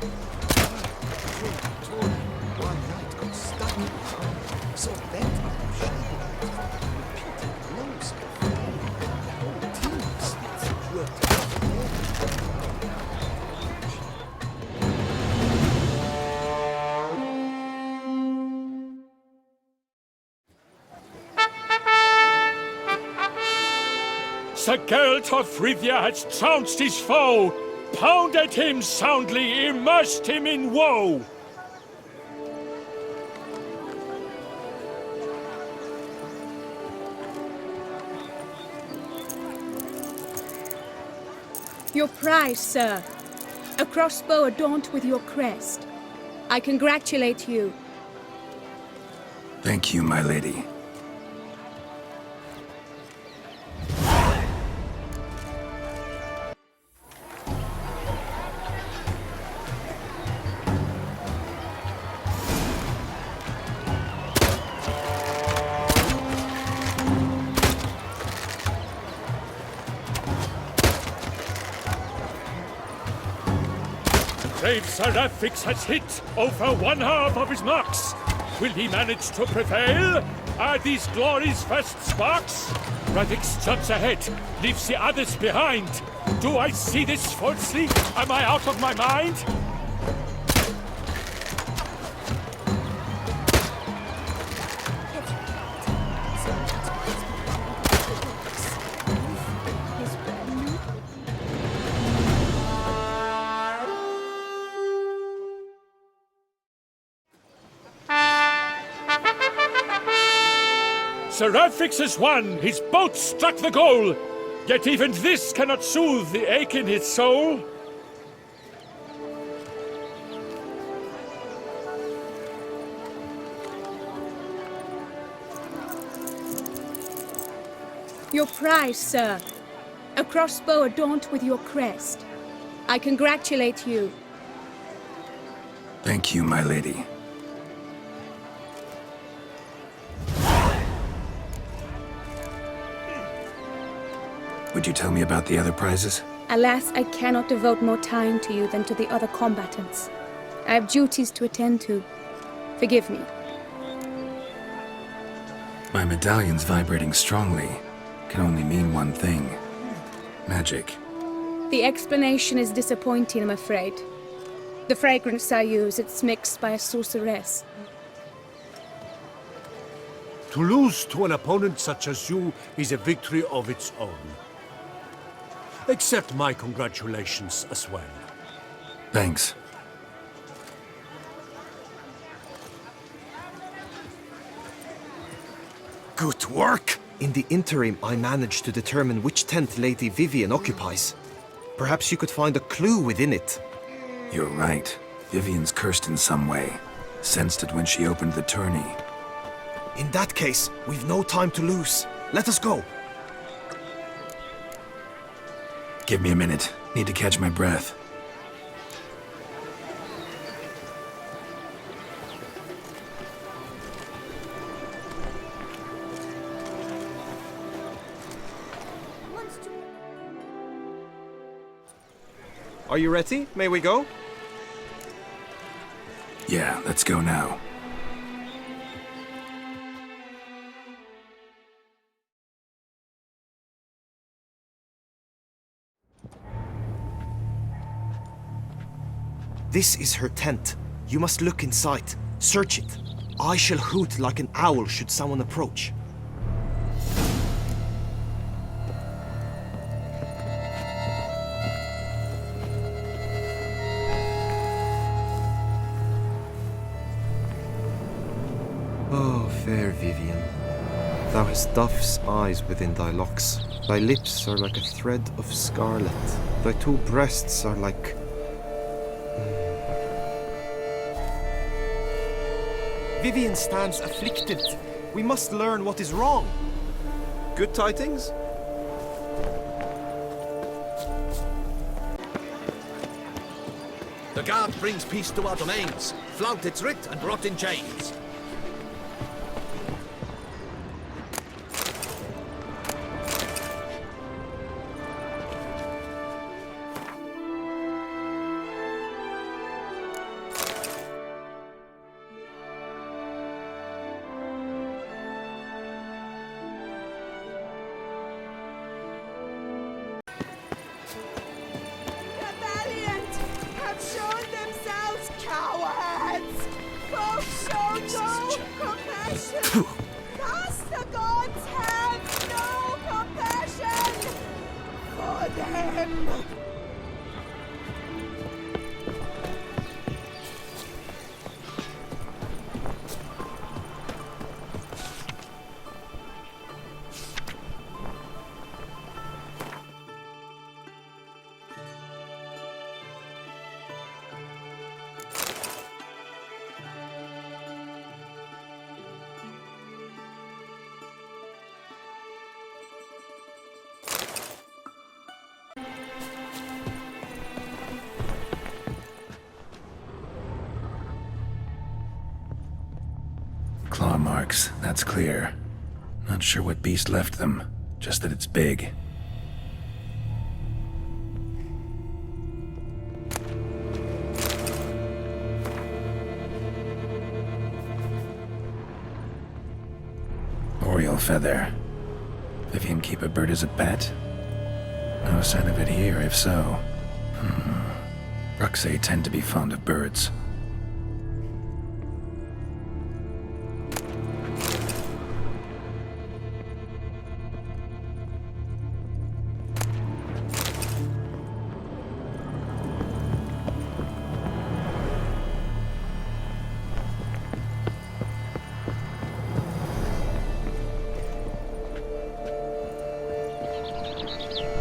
Sir Geralt of Rivia has trounced his foe, pounded him soundly, immersed him in woe. Your prize, sir. A crossbow adorned with your crest. I congratulate you. Thank you, my lady. Brave Sir Rafix has hit over one half of his marks. Will he manage to prevail? Are these glory's first sparks? Radix jumps ahead, leaves the others behind. Do I see this falsely? Am I out of my mind? Sir Ralphix has won! His boat struck the goal! Yet even this cannot soothe the ache in his soul! Your prize, sir. A crossbow adorned with your crest. I congratulate you. Thank you, my lady. Would you tell me about the other prizes? Alas, I cannot devote more time to you than to the other combatants. I have duties to attend to. Forgive me. My medallion's vibrating strongly. Can only mean one thing. Magic. The explanation is disappointing, I'm afraid. The fragrance I use, it's mixed by a sorceress. To lose to an opponent such as you is a victory of its own. Accept my congratulations as well. Thanks. Good work! In the interim, I managed to determine which tent Lady Vivienne occupies. Perhaps you could find a clue within it. You're right. Vivienne's cursed in some way. Sensed it when she opened the tourney. In that case, we've no time to lose. Let us go. Give me a minute. Need to catch my breath. Are you ready? May we go? Yeah, let's go now. This is her tent. You must look inside. Search it. I shall hoot like an owl should someone approach. Oh, fair Vivienne, thou hast dove's eyes within thy locks. Thy lips are like a thread of scarlet. Thy two breasts are like... Vivienne stands afflicted. We must learn what is wrong. Good tidings? The guard brings peace to our domains. Flout its writ and rot in chains. Claw marks, that's clear. Not sure what beast left them, just that it's big. Oriole feather. Vivienne keep a bird as a pet? No sign of it here, if so. Ruxay tend to be fond of birds.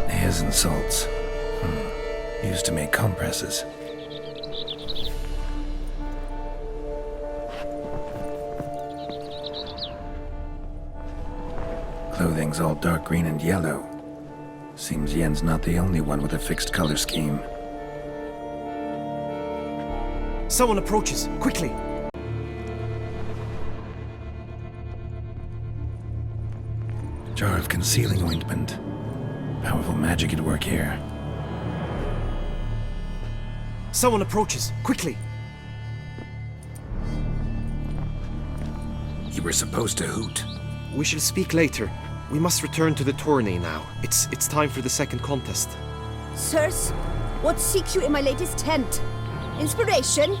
Hairs and salts. Used to make compresses. Clothing's all dark green and yellow. Seems Yen's not the only one with a fixed color scheme. Someone approaches, quickly! Jar of concealing ointment. Powerful magic at work here. Someone approaches, quickly! You were supposed to hoot. We shall speak later. We must return to the tourney now. It's time for the second contest. Sirs, what seek you in my latest tent? Inspiration?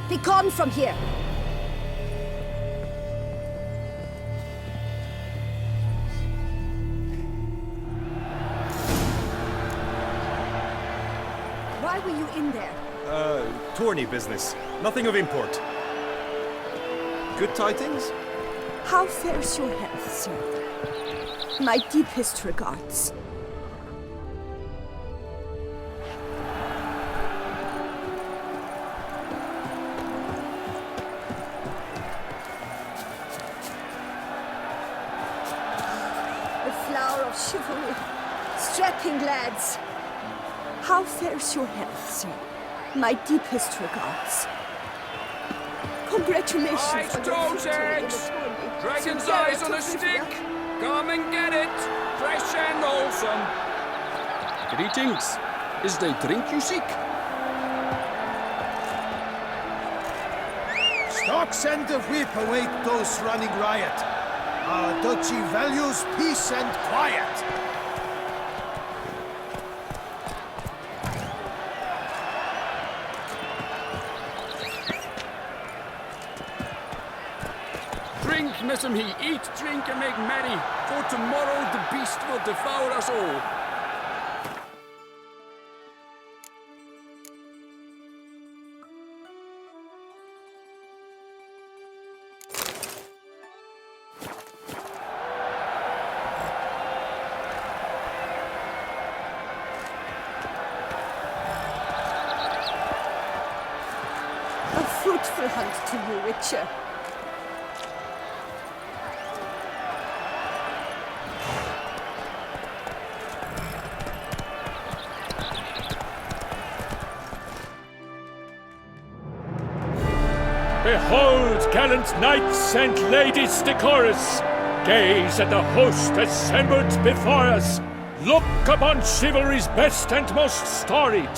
Be gone from here! Why were you in there? Tourney business. Nothing of import. Good tidings? How fares your health, sir? My deepest regards. The flower of chivalry. Strapping lads. How fares your health, sir? My deepest regards. Congratulations on your Toad's victory in the eggs! tourney. Dragon's Sir eyes Geralt on a of stick! Rivia. Come and get it! Fresh and wholesome! Greetings. Is the drink you seek? Stocks and the whip await those running riot. Our duchy values peace and quiet. Drink, mesam he. Eat, drink, and make merry. For tomorrow the beast will devour us all. A fruitful hunt to you, Witcher. Behold, gallant knights and ladies decorous! Gaze at the host assembled before us! Look upon chivalry's best and most storied!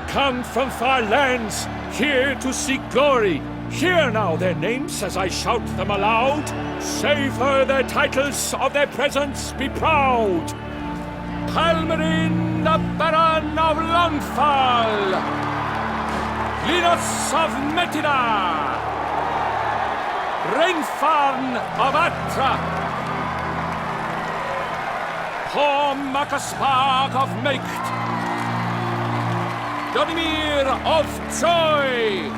Come from far lands, here to seek glory! Hear now their names as I shout them aloud! Savor their titles, of their presence be proud! Palmerin, the Baron of Longfall! Linus of Metida! Rainfarn of Atra! Paul Macaspag of Meicht! Donimir of Troy!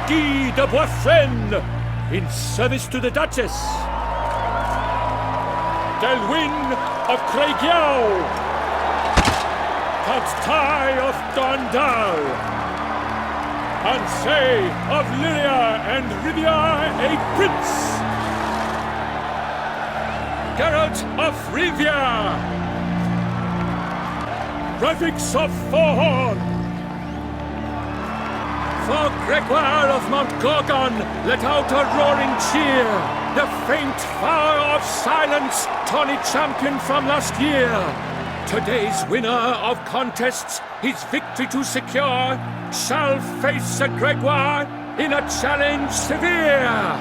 Guy de Boisfren, in service to the Duchess! Delwyn of Craigiau! Count Tai of Dondal, Ansay of Lyria and Rivia a prince, Geralt of Rivia, Ravix of Forhorn, for Gregoire of Mount Gorgon let out a roaring cheer, the faint fire of silence, tourney champion from last year. Today's winner of contests, his victory to secure, shall face a Gregoire in a challenge severe.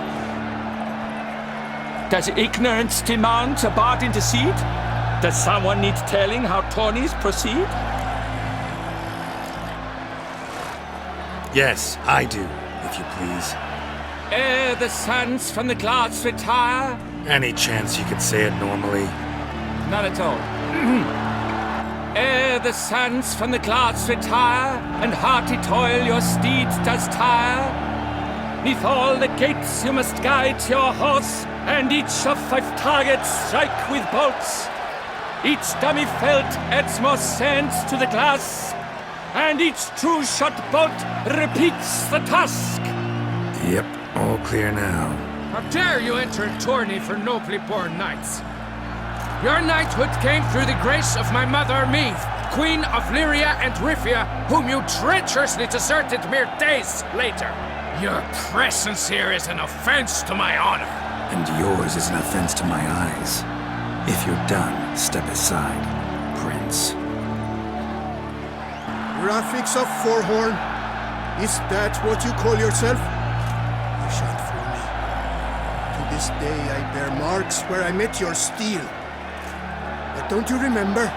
Does ignorance demand a bard intercede? Does someone need telling how tourneys proceed? Yes, I do, if you please. Ere the suns from the clouds retire? Any chance you could say it normally? None at all. Ere the suns from the clouds retire, and hearty toil your steed does tire, 'neath all the gates you must guide your horse, and each of 5 targets strike with bolts. Each dummy felt adds more sand to the glass, and each true shot bolt repeats the task. Yep, all clear now. How dare you enter a tourney for nobly born knights? Your knighthood came through the grace of my mother Meath, Queen of Lyria and Rifia, whom you treacherously deserted mere days later. Your presence here is an offense to my honor. And yours is an offense to my eyes. If you're done, step aside, Prince. Graphics of Forehorn? Is that what you call yourself? You shan't fool me. To this day I bear marks where I met your steel. But don't you remember?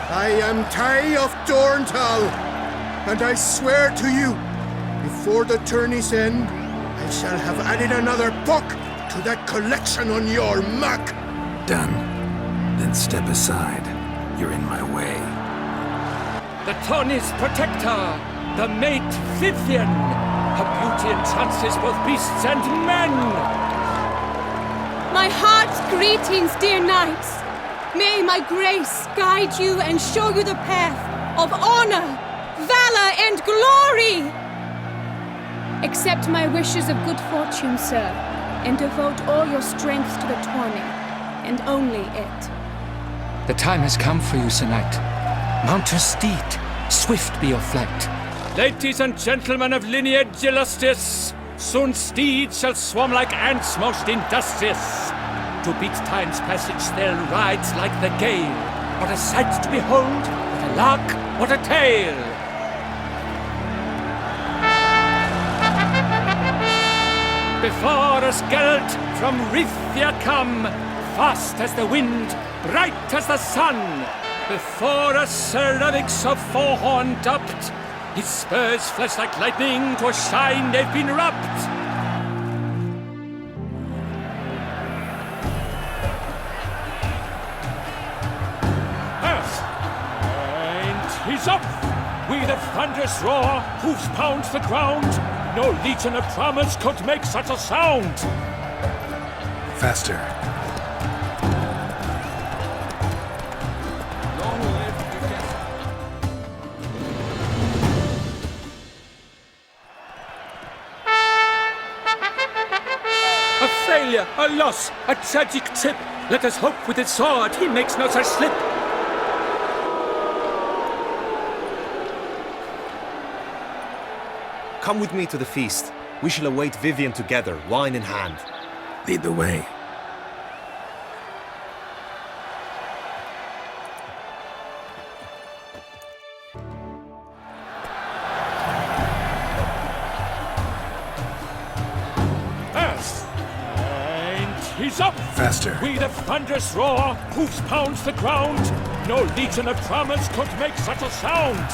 I am Tai of Dorntal, and I swear to you, before the tourney's end, I shall have added another book to that collection on your map. Done. Then step aside. You're in my way. The tourney's protector, the mate Vivienne. Her beauty entrances both beasts and men. My heart's greetings, dear knights. May my grace guide you and show you the path of honor, valor, and glory. Accept my wishes of good fortune, sir, and devote all your strength to the tourney, and only it. The time has come for you, Sir Knight. Mount your steed. Swift be your flight. Ladies and gentlemen of lineage illustrious, soon steeds shall swarm like ants most industrious. To beat time's passage they'll ride like the gale. What a sight to behold, what a lark, what a tale! Before us Geralt from Rifia come, fast as the wind, bright as the sun. Before us Sir Ravix of Forehorn dubbed, his spurs flash like lightning, to shine they've been rubbed. And he's up! With a thunderous roar, hoofs pound the ground. No legion of drummers could make such a sound. Faster. A failure, a loss, a tragic trip. Let us hope with his sword he makes no such slip. Come with me to the feast. We shall await Vivienne together, wine in hand. Lead the way. He's up! Faster. With a thunderous roar, hoofs pounds the ground. No legion of drummers could make such a sound.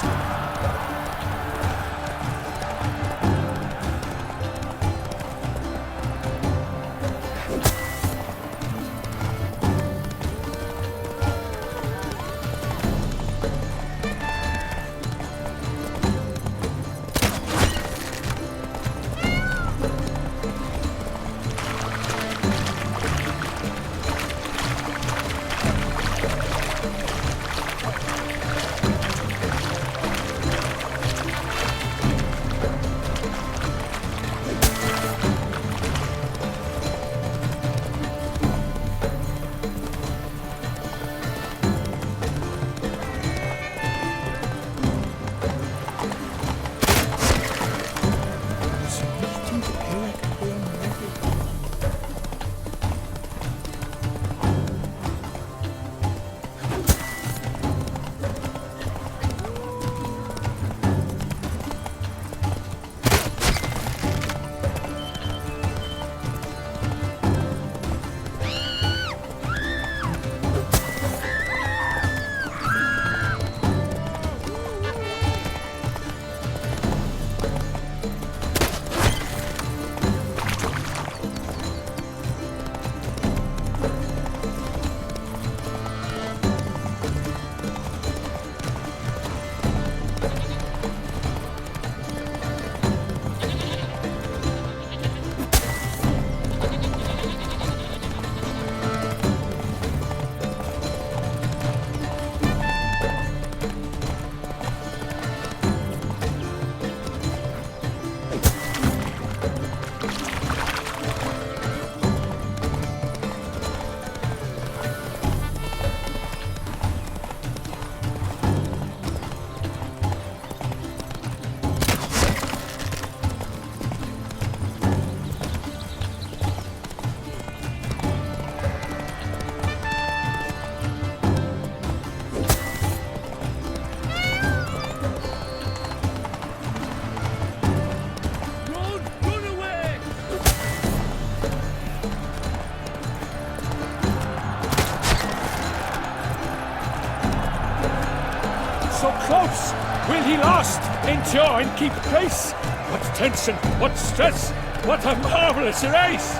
he lost? Endure and keep pace. What tension, what stress, what a marvelous race!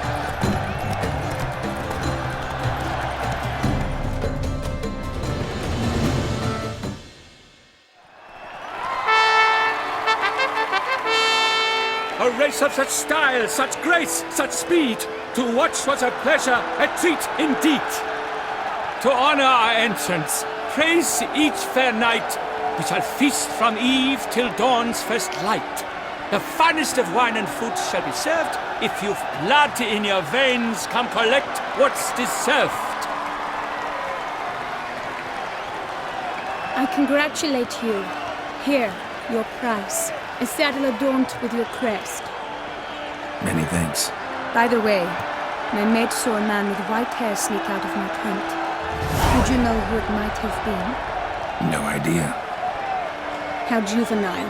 A race of such style, such grace, such speed. To watch was a pleasure, a treat indeed. To honor our entrance, praise each fair knight. We shall feast from eve till dawn's first light. The finest of wine and food shall be served. If you've blood in your veins, come collect what's deserved. I congratulate you. Here, your prize. A saddle adorned with your crest. Many thanks. By the way, my maid saw a man with white hair sneak out of my tent. Would you know who it might have been? No idea. How juvenile.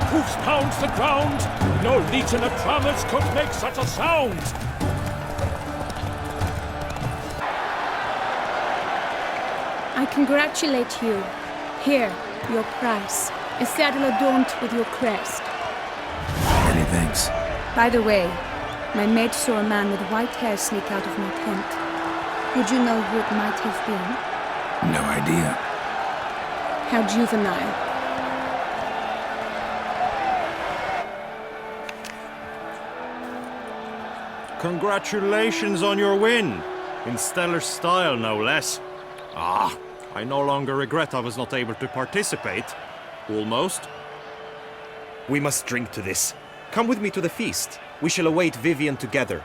Hoofs pound the ground. No legion of drummers could make such a sound. I congratulate you. Here, your prize. A saddle adorned with your crest. Many thanks. By the way, my maid saw a man with white hair sneak out of my tent. Would you know who it might have been? No idea. How juvenile. Congratulations on your win! In stellar style, no less. Ah, I no longer regret I was not able to participate. Almost. We must drink to this. Come with me to the feast. We shall await Vivienne together.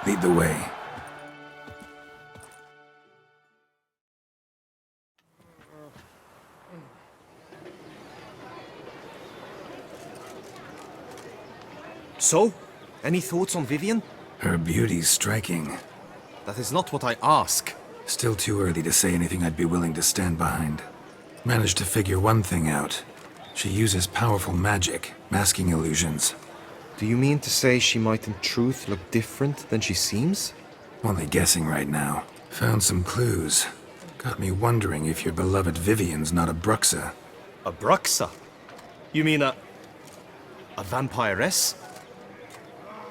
Lead the way. So, any thoughts on Vivienne? Her beauty's striking. That is not what I ask. Still too early to say anything I'd be willing to stand behind. Managed to figure one thing out. She uses powerful magic, masking illusions. Do you mean to say she might in truth look different than she seems? Only guessing right now. Found some clues. Got me wondering if your beloved Vivienne's not a Bruxa. A Bruxa? You mean a vampiress?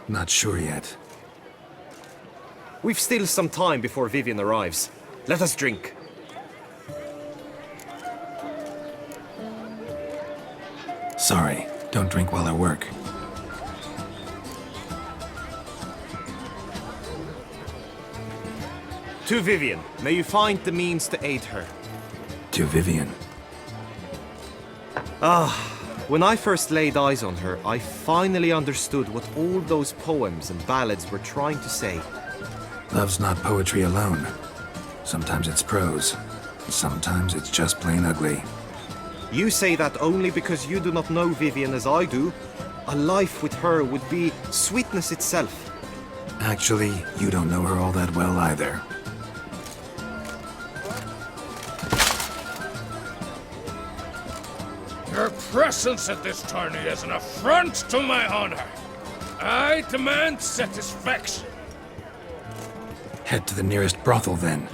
Not sure yet. We've still some time before Vivienne arrives. Let us drink. Sorry, don't drink while I work. To Vivienne, may you find the means to aid her. To Vivienne. When I first laid eyes on her, I finally understood what all those poems and ballads were trying to say. Love's not poetry alone. Sometimes it's prose. Sometimes it's just plain ugly. You say that only because you do not know Vivienne as I do. A life with her would be sweetness itself. Actually, you don't know her all that well either. Your presence at this tourney is an affront to my honor. I demand satisfaction. Head to the nearest brothel, then.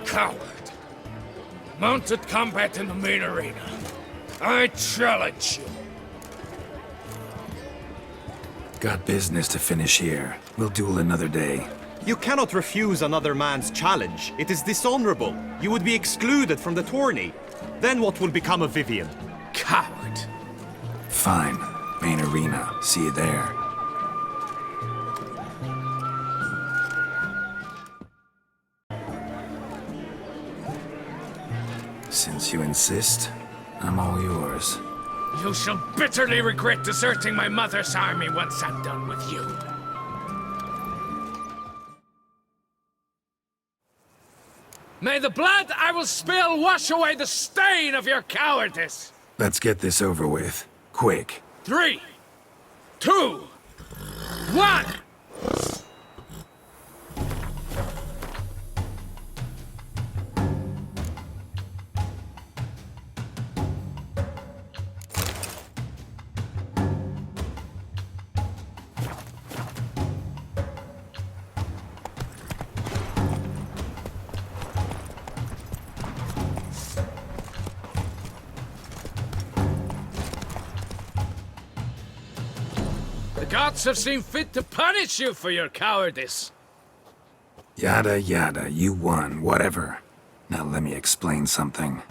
Coward. Mounted combat in the main arena. I challenge you. Got business to finish here. We'll duel another day. You cannot refuse another man's challenge. It is dishonorable. You would be excluded from the tourney. Then what will become of Vivienne? Coward. Fine. Main arena. See you there. Since you insist, I'm all yours. You shall bitterly regret deserting my mother's army once I'm done with you. May the blood I will spill wash away the stain of your cowardice! Let's get this over with. Quick. 3, 2, 1! gods have seen fit to punish you for your cowardice. Yada yada, you won, whatever. Now let me explain something.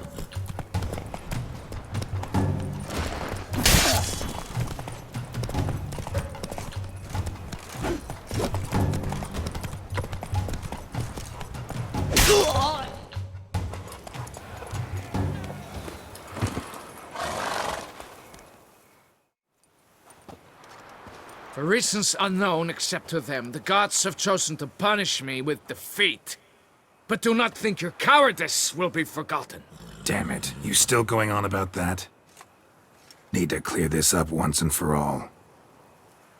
For reasons unknown except to them, the gods have chosen to punish me with defeat. But do not think your cowardice will be forgotten. Damn it, you still going on about that? Need to clear this up once and for all.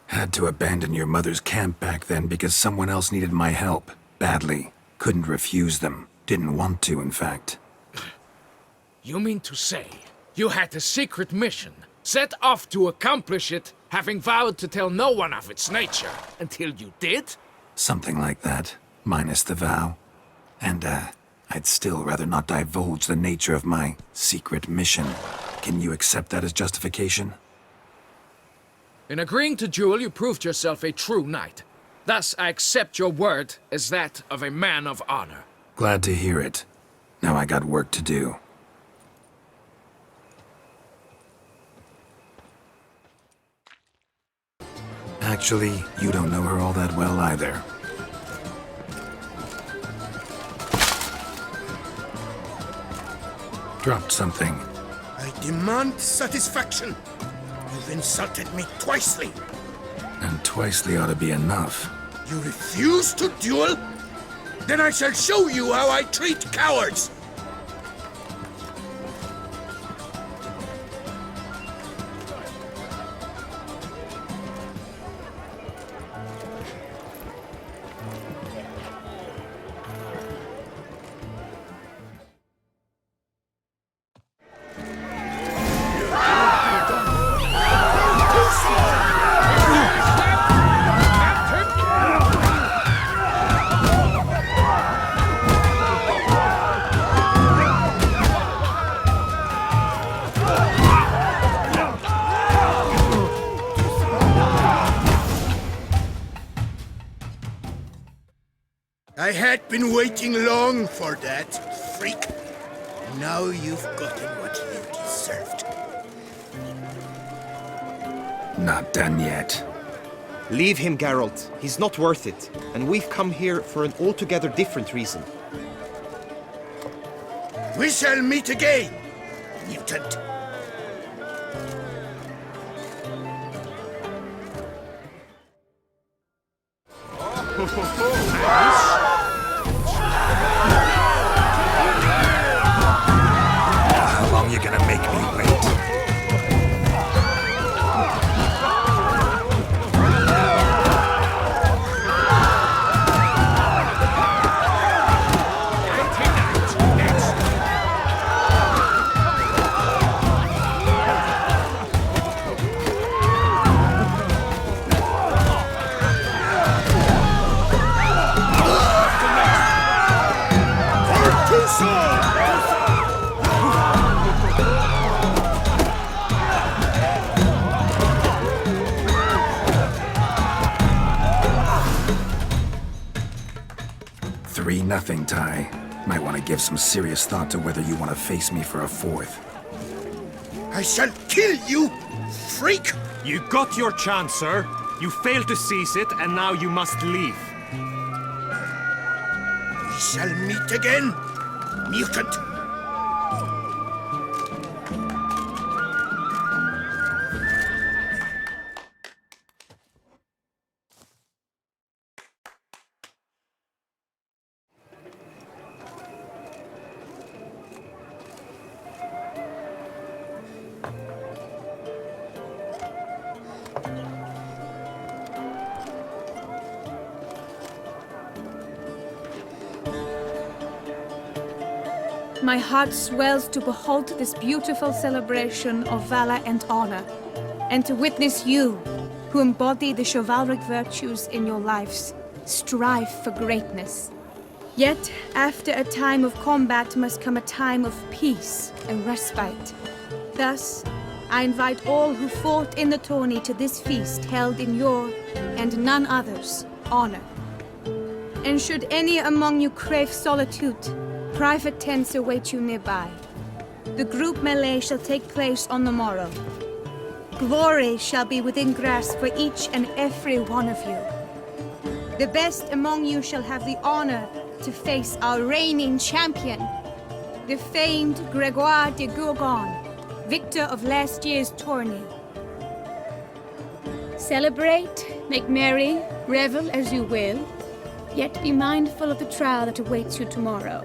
Had to abandon your mother's camp back then because someone else needed my help, badly. Couldn't refuse them. Didn't want to, in fact. You mean to say you had a secret mission, set off to accomplish it, having vowed to tell no one of its nature, until you did? Something like that, minus the vow. And, I'd still rather not divulge the nature of my secret mission. Can you accept that as justification? In agreeing to duel, you proved yourself a true knight. Thus, I accept your word as that of a man of honor. Glad to hear it. Now I got work to do. Actually, you don't know her all that well either. Dropped something. I demand satisfaction. You've insulted me twicely. And twicely ought to be enough. You refuse to duel? Then I shall show you how I treat cowards! I had been waiting long for that, freak. Now you've gotten what you deserved. Not done yet. Leave him, Geralt. He's not worth it. And we've come here for an altogether different reason. We shall meet again, mutant. How long you gonna make me wait? Nothing, Ty. Might want to give some serious thought to whether you want to face me for a fourth. I shall kill you, freak! You got your chance, sir. You failed to seize it, and now you must leave. We shall meet again, mutant. My heart swells to behold this beautiful celebration of valor and honor, and to witness you, who embody the chivalric virtues in your lives, strive for greatness. Yet, after a time of combat must come a time of peace and respite. Thus, I invite all who fought in the tourney to this feast held in your, and none other's, honor. And should any among you crave solitude, private tents await you nearby. The group melee shall take place on the morrow. Glory shall be within grasp for each and every one of you. The best among you shall have the honor to face our reigning champion, the famed Gregoire de Gourgon, victor of last year's tourney. Celebrate, make merry, revel as you will, yet be mindful of the trial that awaits you tomorrow.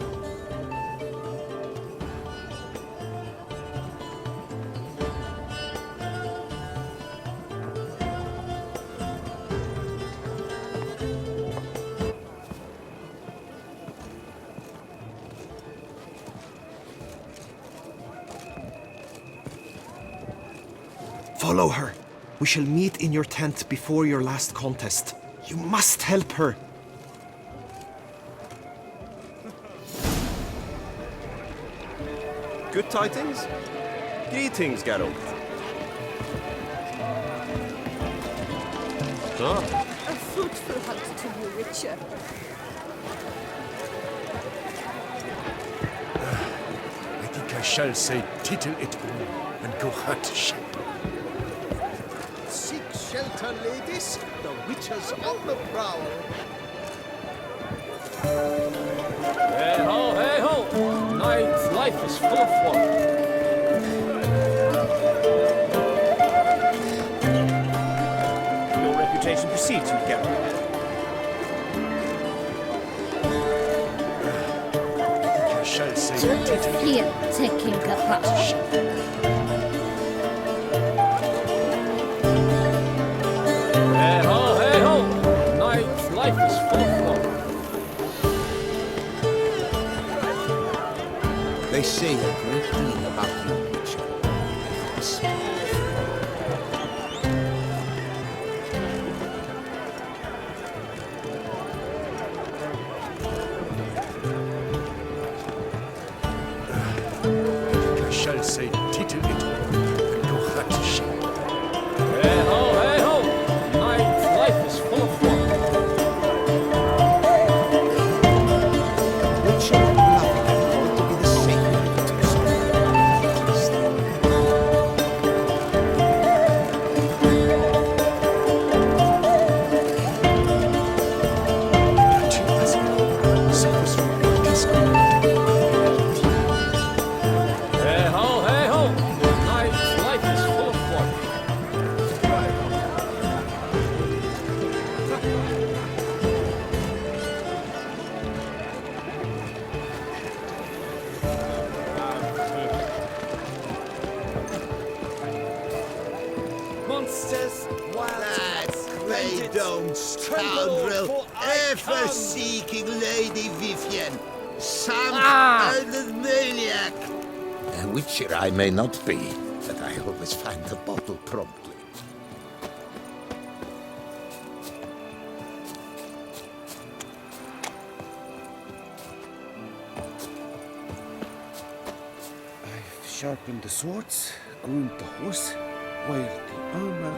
Follow her. We shall meet in your tent before your last contest. You must help her. Good tidings? Greetings, Geralt. A fruitful hunt to you, Richard. I think I shall say tittle it all and go hunt sheep. Seek shelter, ladies. The witches on the prowl. Hey ho, hey ho! Knight's life is full of fun. Your reputation precedes you, Geralt. I shall say Don't feel taking a brush. Hey ho, Knight's life is full of fun. They say a great deal about you, Richard. I shall say tittle it all and go hunt sheep. Hey ho, Knight's life is full of fun. Richard and Bluffy are going to be the sacred victors. Hey ho, Knight's life is full of fun. Monsters, wild They don't, scoundrel, ever seeking Lady Vivienne. Some murdered maniac. A witcher I may not be, but I always find the bottle promptly. I've sharpened the swords, groomed the horse, while the armor